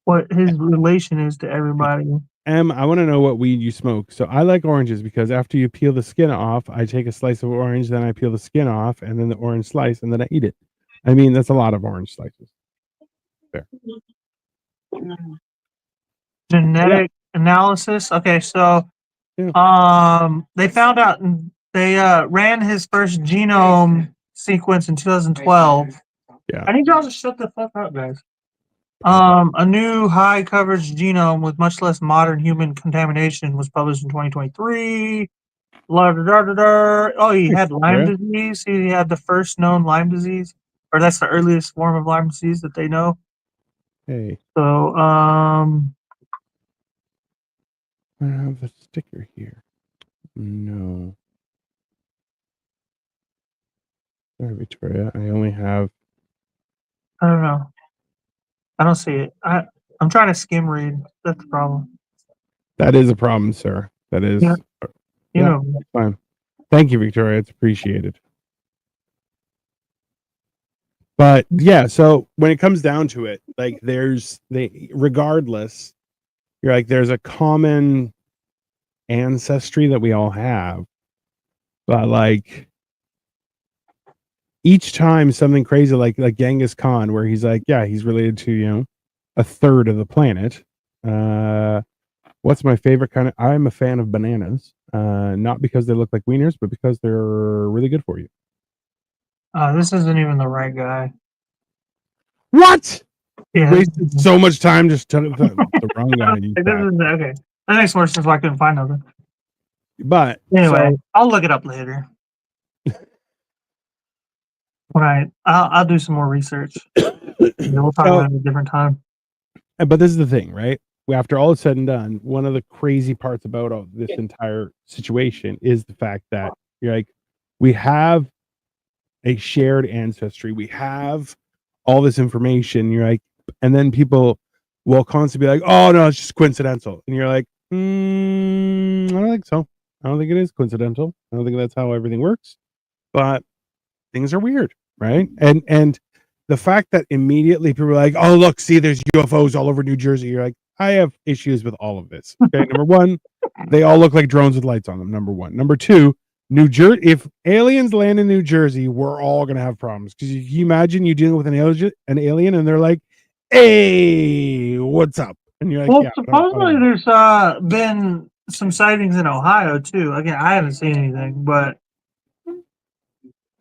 what his relation is to everybody. I want to know what weed you smoke. So I like oranges because after you peel the skin off, I take a slice of orange, then I peel the skin off, and then the orange slice, and then I eat it. I mean, that's a lot of orange slices. There. Genetic analysis. Okay, so they found out they ran his first genome sequence in 2012. Yeah. I need y'all to shut the fuck up, guys. A new high coverage genome with much less modern human contamination was published in 2023. Oh, he had Lyme disease. He had the first known Lyme disease, or that's the earliest form of Lyme disease that they know. Hey. So, I have a sticker here. No. Sorry, Victoria. I only have. I don't know. I don't see it. I'm trying to skim read. That's the problem. That is a problem, sir. That is. Yeah. Fine. Thank you, Victoria. It's appreciated. But yeah, so when it comes down to it, like regardless, you're like there's a common ancestry that we all have, but like each time something crazy like Genghis Khan, where he's like, yeah, he's related to a third of the planet. What's my favorite kind of? I'm a fan of bananas, not because they look like wieners, but because they're really good for you. This isn't even the right guy. What? You wasted so much time just telling the wrong guy. Okay, that makes more sense why I couldn't find nothing. But anyway, I'll look it up later. Right. I'll do some more research. We'll talk So, about it at a different time. but this is the thing, right? After all is said and done, one of the crazy parts about all this entire situation is the fact that you're like, we have a shared ancestry. We have all this information. You're like, and then people will constantly be like, "Oh no, it's just coincidental," and you're like, I don't think so. I don't think it is coincidental. I don't think that's how everything works. But things are weird, right? And the fact that immediately people are like, "Oh look, see, there's UFOs all over New Jersey." You're like, I have issues with all of this. Okay, number one, they all look like drones with lights on them. Number one. Number two, New Jersey. If aliens land in New Jersey, we're all gonna have problems. Because you imagine you dealing with an alien, and they're like, "Hey, what's up?" And you're like, Well, "Yeah, I don't supposedly know." there's been some sightings in Ohio too. Again, I haven't seen anything, but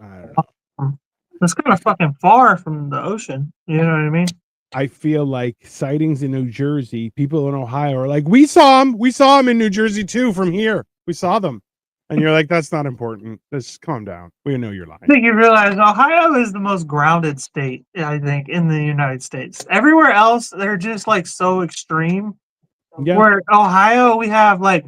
I don't know. it's kind of fucking far from the ocean. You know what I mean? I feel like sightings in New Jersey, people in Ohio are like, "We saw them. We saw them in New Jersey too from here. We saw them." And you're like, "That's not important. Just calm down. We know you're I lying." think you realize Ohio is the most grounded state, I think, in the United States. Everywhere else, they're just like so extreme. Yeah. Where Ohio, we have like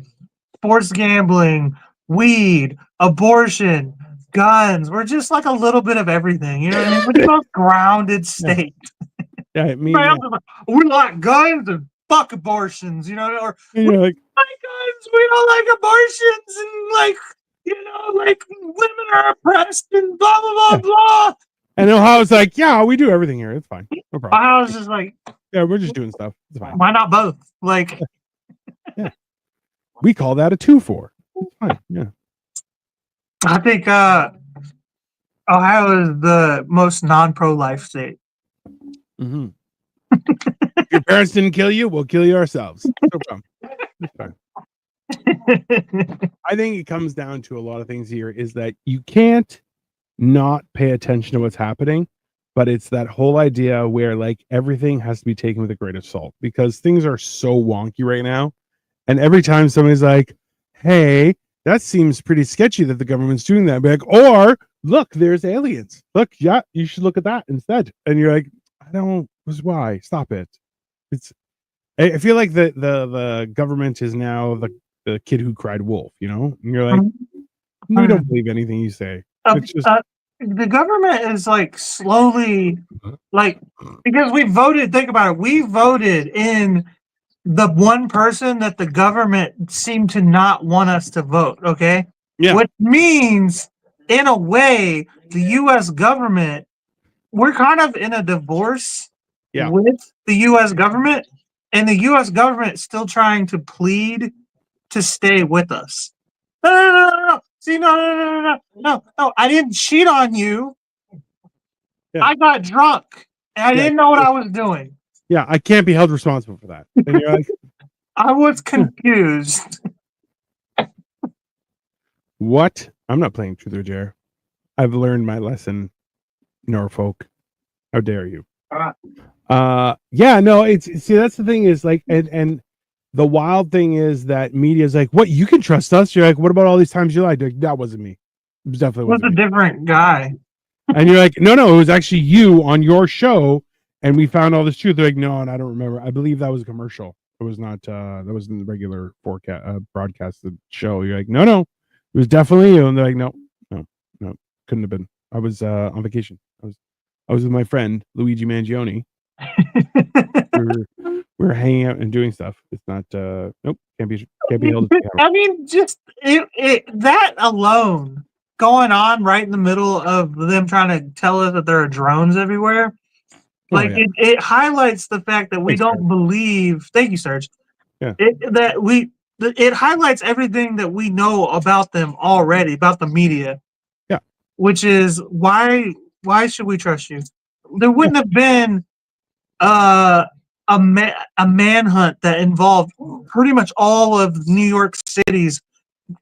sports gambling, weed, abortion, guns. We're just like a little bit of everything. You know what I mean? We're the most grounded Yeah. state. Yeah. I mean, Right? yeah. We like guns and fuck abortions, you know, or And we you're like, like guns, we don't like abortions, and like, you know, like women are oppressed and blah blah blah yeah. blah. And Ohio's like, "Yeah, we do everything here. It's fine. No problem. I was just like, Yeah, we're just doing stuff. It's fine." why not both? Like, Yeah. We call that a 2-4. It's fine. Yeah. I think Ohio is the most non-pro-life state. Mm-hmm. Your parents didn't kill you, we'll kill you ourselves. No problem. It's fine. I think it comes down to a lot of things here is that you can't not pay attention to what's happening, but it's that whole idea where like everything has to be taken with a grain of salt because things are so wonky right now. And every time somebody's like, "Hey, that seems pretty sketchy that the government's doing that," I'd be like, or look, there's aliens. Look, yeah, you should look at that instead. And you're like, I don't. Why? Stop it. It's. I feel like the government is now the kid who cried wolf. And you're like, we don't believe anything you say. It's just The government is like slowly, like, because we voted. Think about it. We voted in the one person that the government seemed to not want us to vote. Okay, yeah, which means, in a way, the U.S. government, we're kind of in a divorce yeah. with the U.S. government, and the U.S. government is still trying to plead to stay with us. No, no, no, no, no. See, no, no, no, no, no, no, no. I didn't cheat on you. Yeah. I got drunk and I Yeah. didn't know what I was doing. Yeah, I can't be held responsible for that. And you're like, I was confused. what? I'm not playing truth or dare. I've learned my lesson, Norfolk. How dare you? Yeah, no, it's see that's the thing is like and the wild thing is that media is like, "What, you can trust us?" You're like, "What about all these times you lied?" Like, that wasn't me. It definitely It was wasn't a me. different guy. And you're like, no, it was actually you on your show, and we found all this truth. They're like, no, and I don't remember. I believe that was a commercial. It was not. That wasn't the regular forecast broadcasted show. You're like, no, it was definitely you. And they're like, no, couldn't have been. I was on vacation. I was with my friend Luigi Mangione. We're hanging out and doing stuff. It's not. Nope, can't be held accountable. I mean, just that alone going on right in the middle of them trying to tell us that there are drones everywhere. Oh Like yeah, it highlights the fact that we thanks, don't Karen. believe. Thank you, Serge. Yeah, It highlights everything that we know about them already, about the media, yeah, which is why should we trust you? There yeah. wouldn't have been a manhunt that involved pretty much all of New York City's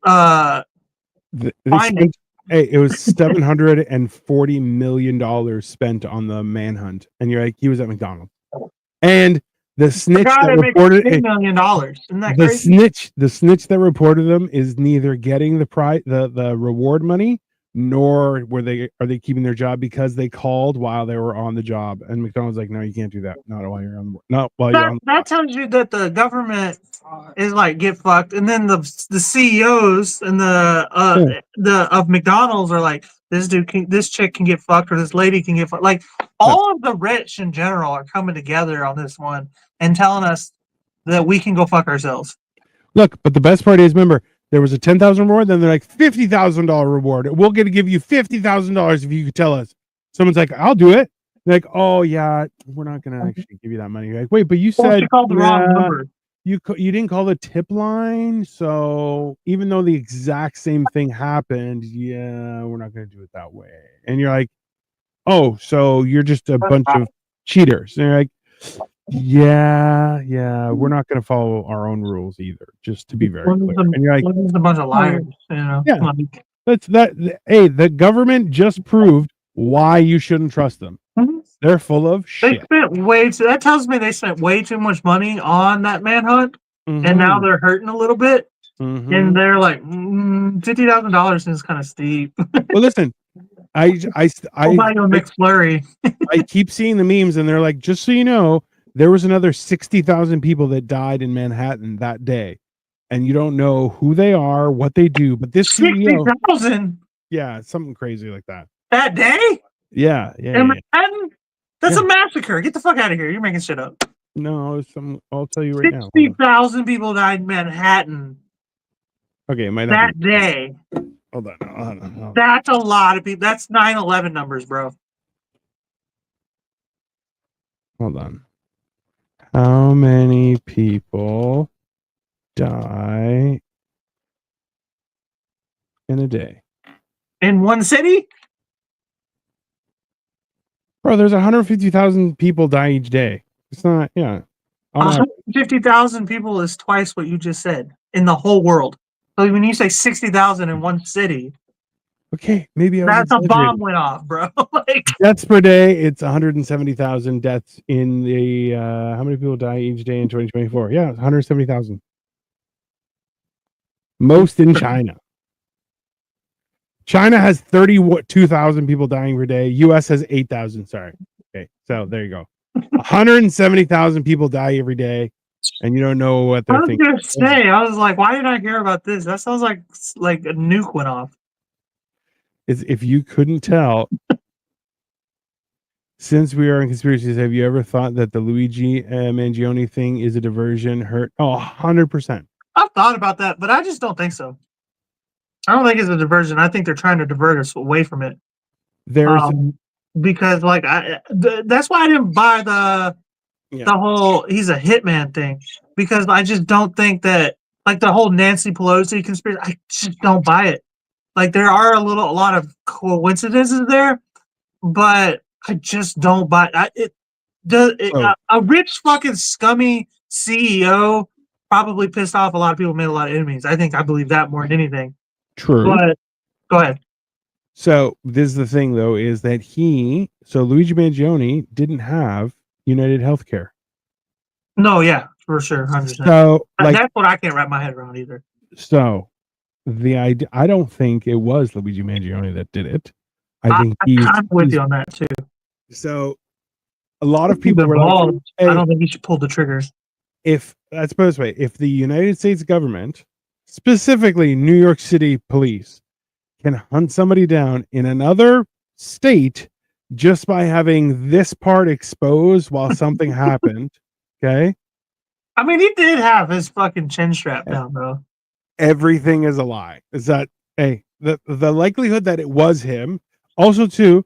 They findings. spent. Hey, it was $740 million spent on the manhunt, and you're like, he was at McDonald's, and the The snitch guy that that makes reported $10 million. Isn't that the crazy? snitch that reported them is neither getting the reward money nor are they keeping their job because they called while they were on the job. And McDonald's like, no, you can't do that. Not while you're on the That tells you that the government is like get fucked, and then the CEOs and the of McDonald's are like, this chick can get fucked, or this lady can get fucked. Like all of the rich in general are coming together on this one and telling us that we can go fuck ourselves. Look, but the best part is, remember, there was a 10,000 reward. Then they're like $50,000 reward. We're going to give you $50,000 if you could tell us. Someone's like, I'll do it. They're like, oh yeah, we're not going to actually give you that money. You're like, wait, but you said you called the wrong number. You didn't call the tip line, so even though the exact same thing happened, yeah, we're not going to do it that way. And you're like, oh, so you're just a bunch of cheaters. And you're like, yeah, we're not going to follow our own rules either, just to be very clear. And you're like, a bunch of liars, you know? Yeah, that's that. Hey, the government just proved why you shouldn't trust them. Mhm. They're full of shit. That tells me they spent way too much money on that manhunt, Mhm. and now they're hurting a little bit. Mhm. And they're like, $50,000 is kind of steep. Well, listen, I McFlurry. I keep seeing the memes, and they're like, just so you know, there was another 60,000 people that died in Manhattan that day, and you don't know who they are, what they do, but this CEO, 60,000. Yeah, something crazy like that. That day? Yeah. In Manhattan? That's a massacre. Get the fuck out of here. You're making shit up. No, I'll tell you right now. 60,000 people died in Manhattan. Okay, it might not that day. Hold on. That's a lot of people. That's 9/11 numbers, bro. Hold on. How many people die in a day? In one city? Bro, there's 150,000 people die each day. It's not, 150,000 people is twice what you just said in the whole world. So when you say 60,000 in one city, okay, maybe that's a bomb went off, bro. Deaths per day, it's 170,000 deaths in the how many people die each day in 2024? Yeah, 170,000. Most in China. China has 32,000 people dying per day. US has 8,000. Sorry. Okay, so there you go. 170,000 people die every day, and you don't know what they're thinking. I was like, why did I hear about this? That sounds like a nuke went off. If you couldn't tell, since we are in conspiracies, have you ever thought that the Luigi Mangione thing is a diversion? 100%. I've thought about that, but I just don't think so. I don't think it's a diversion. I think they're trying to divert us away from it. Because that's why I didn't buy the whole he's a hitman thing, because I just don't think that, like, the whole Nancy Pelosi conspiracy, I just don't buy it. Like, there are a lot of coincidences there, but I just don't buy it. A rich fucking scummy CEO probably pissed off a lot of people, made a lot of enemies. I believe that more than anything. True. But go ahead. So this is the thing, though, is that Luigi Mangione didn't have United Healthcare. No, yeah, for sure, 100%. So that's what I can't wrap my head around either. So the idea, I don't think it was Luigi Mangione that did it. I'm with you on that too. So a lot of people were like, hey, I don't think you should pull the trigger. Let's put it this way: if the United States government, specifically New York City police, can hunt somebody down in another state just by having this part exposed while something happened, okay? I mean, he did have his fucking chin strap down, though. Everything is a lie. Is that, hey, the likelihood that it was him. Also, too,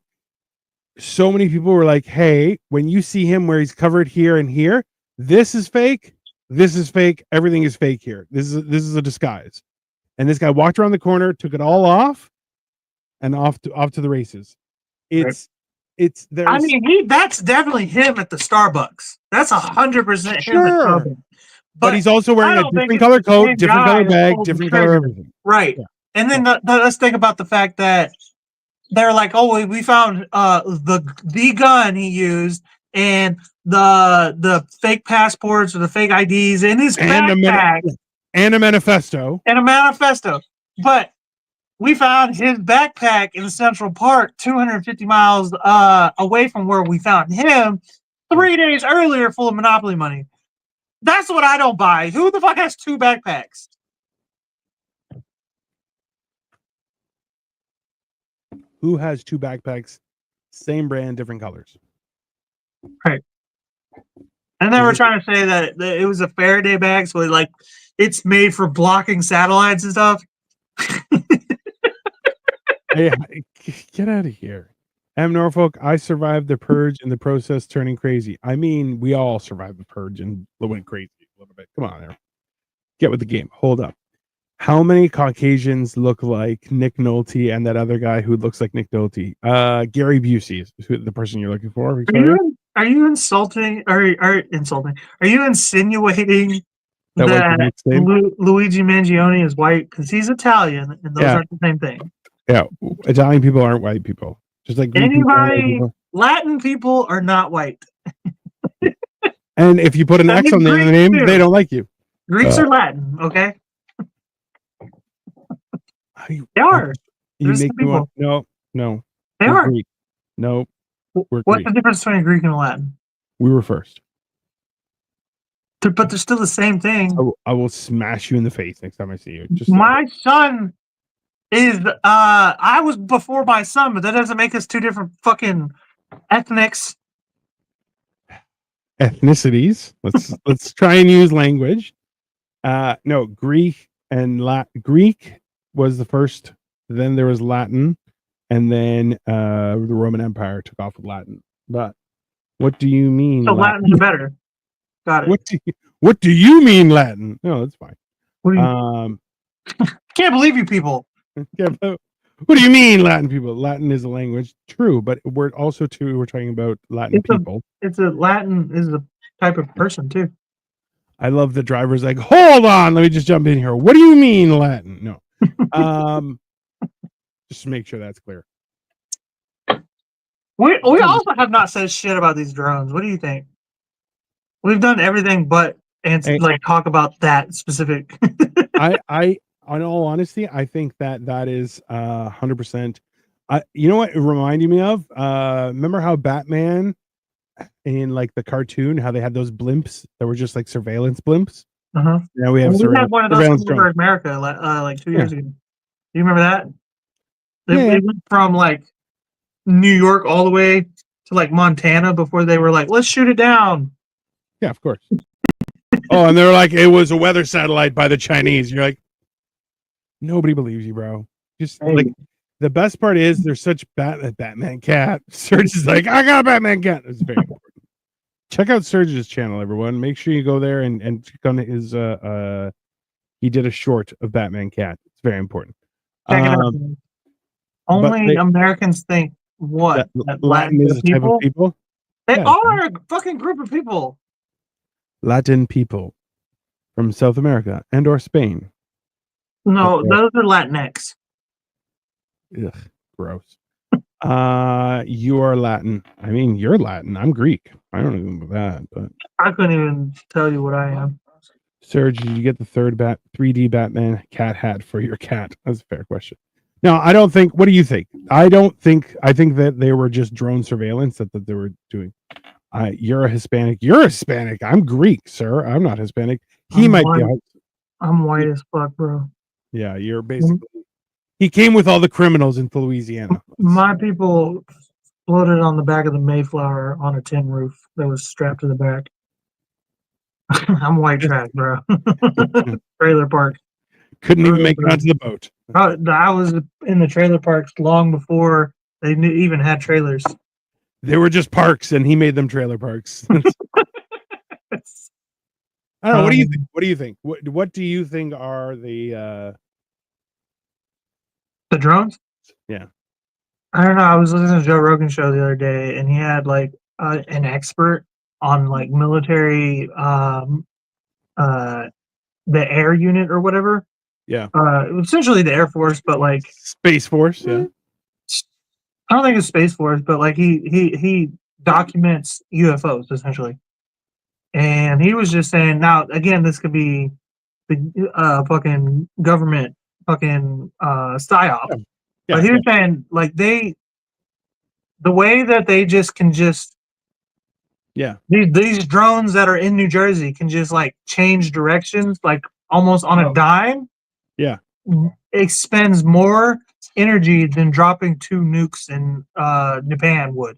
so many people were like, hey, when you see him where he's covered here and here, this is fake. This is fake. Everything is fake here. This is a disguise. And this guy walked around the corner, took it all off, and off to the races. It's there. I mean, that's definitely him at the Starbucks. That's 100% him at Starbucks. But he's also wearing a different color coat, different color bag, different color everything. Right. Yeah. And then let's think about the fact that they're like, oh, we found the gun he used and the fake passports or the fake IDs in his backpack. And a manifesto. But we found his backpack in Central Park, 250 miles away from where we found him 3 days earlier, full of Monopoly money. That's what I don't buy. Who the fuck has 2 backpacks? Who has 2 backpacks, same brand, different colors? Right. And they were trying to say that it was a Faraday bag, so it's made for blocking satellites and stuff. Hey, get out of here. Norfolk, I survived the purge in the process turning crazy. I mean, we all survived the purge and went crazy a little bit. Come on there. Get with the game. Hold up. How many Caucasians look like Nick Nolte and that other guy who looks like Nick Nolte? Gary Busey is the person you're looking for, Victoria? Are you insulting? Are insulting? Are you insinuating that Luigi Mangione is white because he's Italian and those aren't the same thing? Yeah, Italian people aren't white people. Just like Greek people. Latin people are not white. And if you put an X on the name, they don't like you. Greeks are Latin, okay? They are. You make me want. No. They are. Greek. No. What's the difference between a Greek and a Latin? We were first. But they're still the same thing. I will smash you in the face next time I see you. My son is I was before my son, but that doesn't make us 2 different fucking ethnicities. Let's try and use language. No, Greek and Greek was the first, then there was Latin, and then the Roman Empire took off with Latin. But what do you mean? So Latin's better. Got it. What do you mean Latin? No, that's fine. What do you can't believe you people. What do you mean Latin people? Latin is a language. True, but we're talking about Latin people. Latin is a type of person too. I love the driver's like, hold on, let me just jump in here. What do you mean Latin? No. Just to make sure that's clear. We also have not said shit about these drones. What do you think? We've done everything but talk about that specific. I in all honesty, I think that is 100%. You know what it reminded me of? Remember how Batman in like the cartoon, how they had those blimps that were just like surveillance blimps? Uh-huh. Now we have one of those for America like 2 years ago. Do you remember that? It went from like New York all the way to like Montana before they were like, let's shoot it down. Yeah, of course. Oh, and they were like, it was a weather satellite by the Chinese. You're like, nobody believes you, bro. Just like the best part is there's such Batman cat. Serge is like, I got a Batman cat. It's very important. Check out Serge's channel, everyone. Make sure you go there and check on his he did a short of Batman cat. It's very important. Check it out. Only Americans think what? That Latin is a type of people? They are a fucking group of people. Latin people from South America and or Spain. No, those are Latinx. Ugh, gross. You are Latin. I mean, you're Latin. I'm Greek. I don't know that, but I couldn't even tell you what I am. Serge, did you get the 3D Batman cat hat for your cat? That's a fair question. No, I don't think. What do you think? I think that they were just drone surveillance that they were doing. You're a Hispanic. You're Hispanic. I'm Greek, sir. I'm not Hispanic. He might be. I'm white as fuck, bro. Yeah, you're basically. He came with all the criminals in Louisiana. My people floated on the back of the Mayflower on a tin roof that was strapped to the back. I'm white trash, bro. Trailer park. Couldn't even make it onto the boat. I was in the trailer parks long before they even had trailers. They were just parks, and he made them trailer parks. I don't know. What do you think? What do you think? What do you think are the drones? Yeah. I don't know. I was listening to Joe Rogan's show the other day, and he had like an expert on like military, the air unit or whatever. Yeah. Essentially the Air Force, but like Space Force. Yeah. I don't think it's Space Force, but like he documents UFOs essentially, and he was just saying. Now, again, this could be the fucking government fucking psyop. Yeah. But Yeah, he yeah, was saying like the way that they just can just yeah, these drones that are in New Jersey can just like change directions like almost on a dime, yeah. expends more energy than dropping two nukes in Japan would.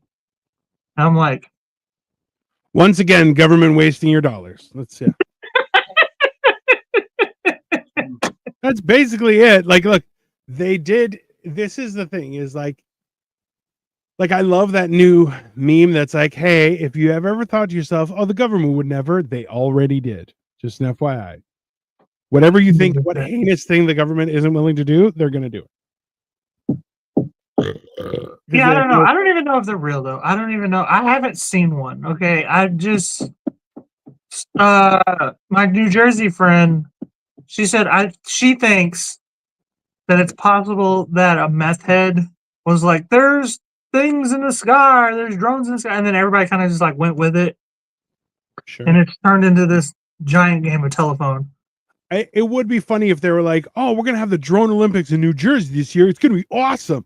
And I'm like, Once again, government wasting your dollars. Yeah. That's basically it. Like, look, they did. This is the thing. Is like I love that new meme that's like, hey, if you have ever thought to yourself, oh, the government would never, they already did. Just an FYI. Whatever you think, what heinous thing the government isn't willing to do, they're going to do it. yeah, I don't know. I don't even know if they're real though. I don't even know. I haven't seen one. Okay, I just my New Jersey friend, she thinks that it's possible that a meth head was like, there's things in the sky, there's drones in the sky, and then everybody kind of just like went with it, and Sure. it's turned into this giant game of telephone. It would be funny if they were like, oh, we're going to have the drone Olympics in New Jersey this year. It's going to be awesome.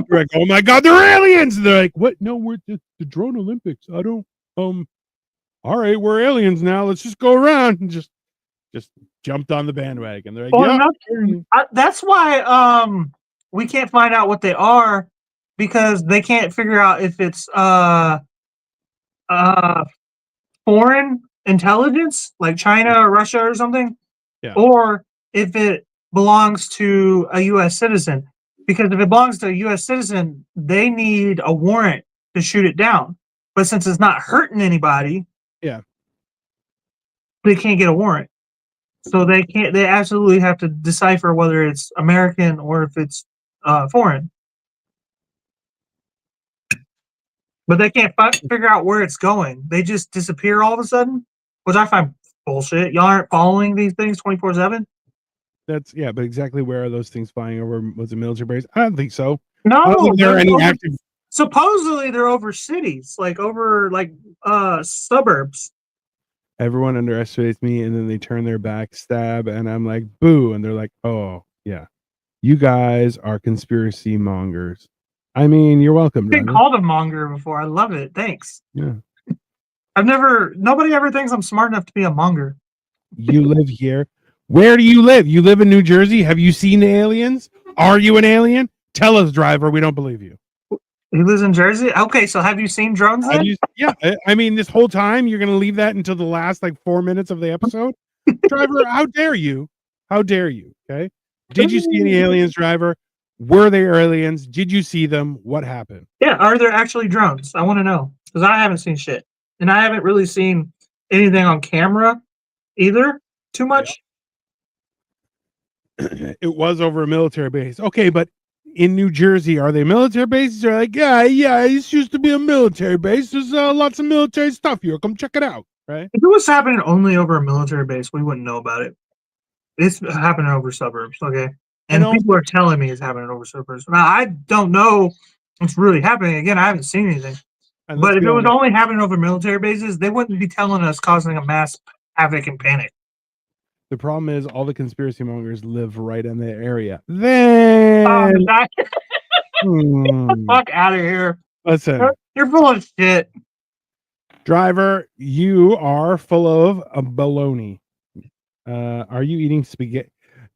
You're like, oh my God, they're aliens. And they're like, what? No, we're the drone Olympics. I don't, all right, we're aliens now. Let's just go around and just jumped on the bandwagon. They're like, Well, yeah. that's why we can't find out what they are because they can't figure out if it's uh foreign intelligence like China or Russia or something, Yeah. or if it belongs to a U.S. citizen. Because if it belongs to a U.S. citizen, they need a warrant to shoot it down. But since it's not hurting anybody, Yeah. they can't get a warrant. So they can't. They absolutely have to decipher whether it's American or if it's foreign. But they can't figure out where it's going. They just disappear all of a sudden, which I find bullshit. Y'all aren't following these things 24/7. That's yeah, but exactly where are those things flying over? Was it military base? I don't think so. I don't No, think there are any active. supposedly they're over cities, like over like suburbs. Everyone underestimates me, and then they turn their back, stab, and I'm like, boo, and they're like, oh yeah, you guys are conspiracy mongers. I mean, you're welcome, I've been driver. called a monger before. I love it. Thanks. Yeah, Nobody ever thinks I'm smart enough to be a monger. you live here. Where do you live? You live in New Jersey. Have you seen the aliens? Are you an alien? Tell us, driver. We don't believe you. He lives in Jersey. Okay, so have you seen drones then? Yeah, I mean, this whole time you're going to leave that until the last like 4 minutes of the episode, driver. How dare you? How dare you? Okay. Did you see any aliens, driver? Were they aliens? Did you see them? What happened? Yeah, are there actually drones? I want to know because I haven't seen shit, and I haven't really seen anything on camera either. Too much. Yeah. It was over a military base. Okay, but in New Jersey, are they military bases? They're like, yeah, it used to be a military base. There's lots of military stuff here. Come check it out. Right? If it was happening only over a military base, we wouldn't know about it. It's happening over suburbs, okay? And people are telling me it's happening over suburbs. Now, I don't know what's really happening. Again, I haven't seen anything. But if it was only happening over military bases, they wouldn't be telling us causing a mass havoc and panic. The problem is all the conspiracy mongers live right in the area. Then fuck out of here. Listen, you're full of shit. Driver, you are full of a baloney. Are you eating spaghetti?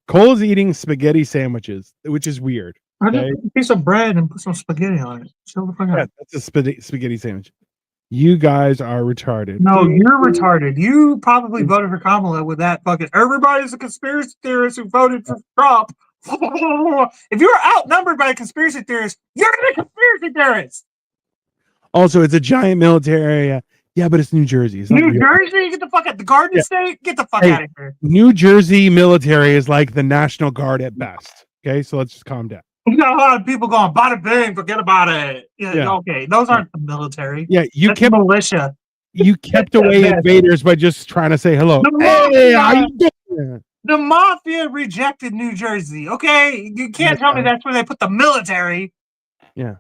Cole's eating spaghetti sandwiches, which is weird. I just put a piece of bread and put some spaghetti on it. Chill the fuck out. Yeah, that's a spaghetti sandwich. You guys are retarded. No, you're retarded. You probably voted for Kamala with that fucking. Everybody's a conspiracy theorist who voted for Trump. If you're outnumbered by a conspiracy theorist, you're a conspiracy theorist. Also, it's a giant military area. Yeah, but it's New Jersey. It's New Jersey? Get the fuck out. The Garden State? Get the fuck out of here. New Jersey military is like the National Guard at best. Okay, so let's just calm down. You got a lot of people going, bada bing, forget about it. Yeah. Okay, those aren't the military. Yeah, That's kept militia. You kept away invaders by just trying to say hello. Hey, how you doing? The mafia rejected New Jersey. Okay, you can't tell me that's where they put the military. Yeah.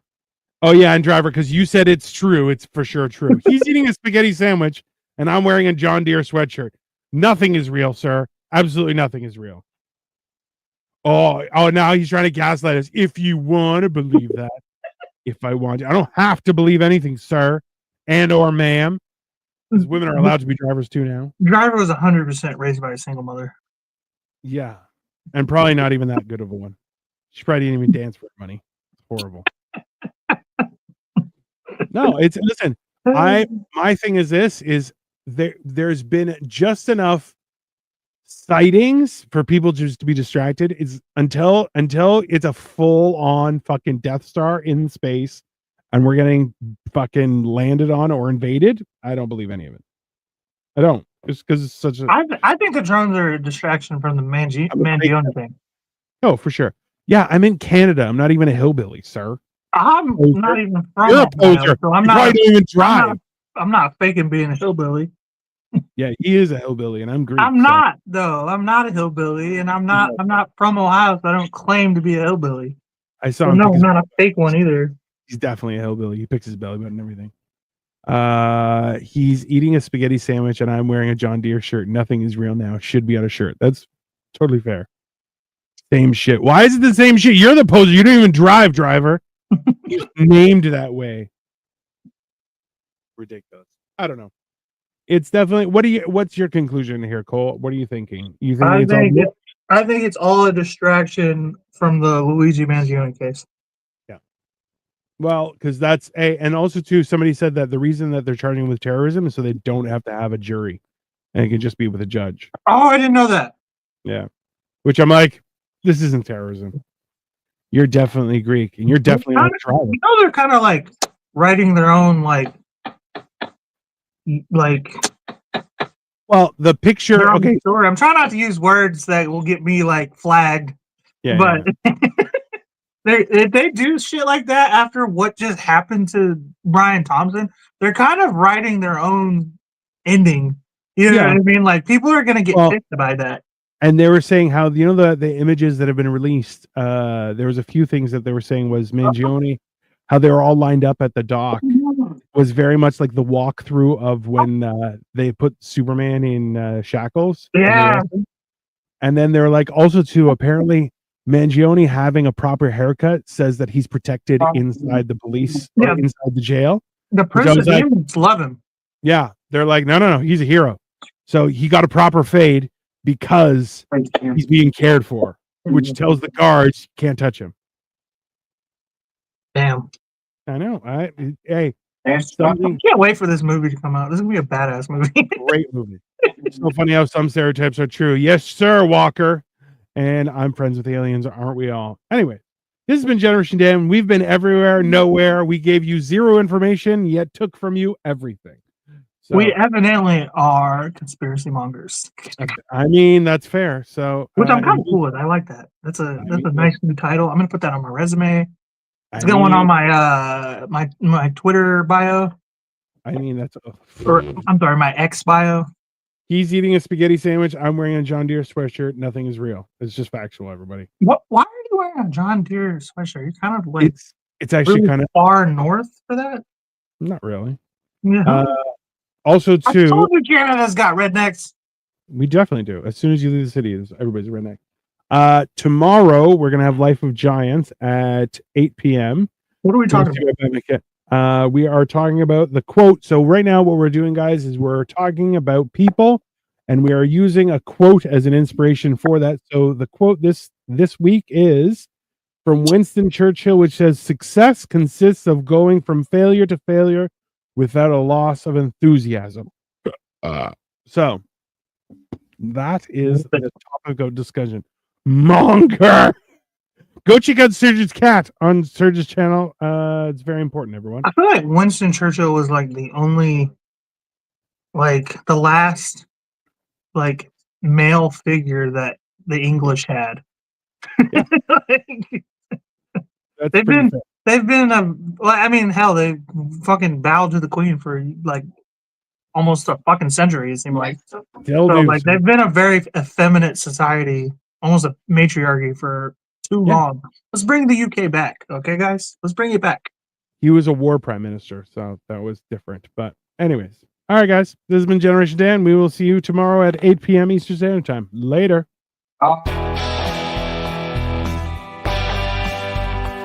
Oh yeah, and driver, because you said it's true. It's for sure true. He's eating a spaghetti sandwich, and I'm wearing a John Deere sweatshirt. Nothing is real, sir. Absolutely nothing is real. Oh, now he's trying to gaslight us. If you want to believe that, if I want to, I don't have to believe anything, sir, and or ma'am, because women are allowed to be drivers too now. Driver was 100% raised by a single mother. Yeah, and probably not even that good of a one. She probably didn't even dance for her money. It's horrible. No, it's listen. My thing is this is there's been just enough sightings for people just to be distracted. It's until it's a full on fucking Death Star in space and we're getting fucking landed on or invaded. I don't believe any of it. I don't. Just because it's such a I think the drones are a distraction from the Mangione thing. oh for sure. Yeah, I'm in Canada. I'm not even a hillbilly, sir. I'm not even from You're a Ohio, poser. so I'm You not. probably don't even drive. I'm not faking being a hillbilly. Yeah, he is a hillbilly, and I'm Greek. I'm not though. I'm not a hillbilly, and I'm not from Ohio, so I don't claim to be a hillbilly. I saw But him. no, I'm not a fake one either. He's definitely a hillbilly. He picks his belly button and everything. He's eating a spaghetti sandwich, and I'm wearing a John Deere shirt. Nothing is real now. Should be on a shirt. That's totally fair. Same shit. Why is it the same shit? You're the poser. You don't even drive, driver. He's named that way. Ridiculous. I don't know. It's definitely. What's your conclusion here, Cole? What are you thinking? You think I think it's all a distraction from the Luigi Mangione case. Yeah. Well, because that's and also too, somebody said that the reason that they're charging with terrorism is so they don't have to have a jury, and it can just be with a judge. Oh, I didn't know that. Yeah. Which I'm like, this isn't terrorism. You're definitely Greek, and you're definitely not driving. You know, they're kind of like writing their own like. Well, the picture. Okay, story. I'm trying not to use words that will get me like flagged. Yeah, but if they do shit like that after what just happened to Brian Thompson, they're kind of writing their own ending. You know what I mean? Like people are gonna get pissed by that. And they were saying how the images that have been released. There was a few things that they were saying was Mangione, how they were all lined up at the dock. Was very much like the walkthrough of when they put Superman in shackles. Yeah. And then they're like, also too, apparently Mangione having a proper haircut says that he's protected inside the police or inside the jail. The prisoners love him. Yeah. They're like, no, he's a hero. So he got a proper fade because he's being cared for, which tells the guards can't touch him. Damn. I know. Hey. I can't wait for this movie to come out. This is gonna be a badass movie. Great movie. It's so funny how some stereotypes are true. Yes, sir, Walker. And I'm friends with aliens, aren't we all? Anyway, this has been Generation Dan. We've been everywhere, nowhere. We gave you zero information, yet took from you everything. So, we evidently are conspiracy mongers. I mean, that's fair. So, which I'm kind of cool with. I like that. That's a nice new title. I'm gonna put that on my resume. It's going on my my Twitter bio. I mean, that's I'm sorry, my X bio. He's eating a spaghetti sandwich. I'm wearing a John Deere sweatshirt. Nothing is real. It's just factual, everybody. Why are you wearing a John Deere sweatshirt? You're kind of like it's actually really kind of far north for that. Not really. Yeah. Also, too, I told you Canada's got rednecks. We definitely do. As soon as you leave the city, everybody's a redneck. Tomorrow we're gonna have Life of Giants at 8 p.m. What are we talking about? We are talking about the quote. So right now, what we're doing, guys, is we're talking about people, and we are using a quote as an inspiration for that. So the quote this week is from Winston Churchill, which says, "Success consists of going from failure to failure without a loss of enthusiasm." So that is the topic of discussion. Monger. Go check out Surge's Cat on Surge's channel. It's very important, everyone. I feel like Winston Churchill was like the only, like the last, like male figure that the English had. Yeah. They've been well, I mean, hell, they fucking bowed to the Queen for like almost a fucking century. It seemed like they've been a very effeminate society. Almost a matriarchy for too long. Let's bring the UK back, okay, guys? Let's bring it back. He was a war prime minister, so that was different. But anyways, all right, guys. This has been Generation Dan. We will see you tomorrow at 8 p.m. Eastern Standard Time. Later.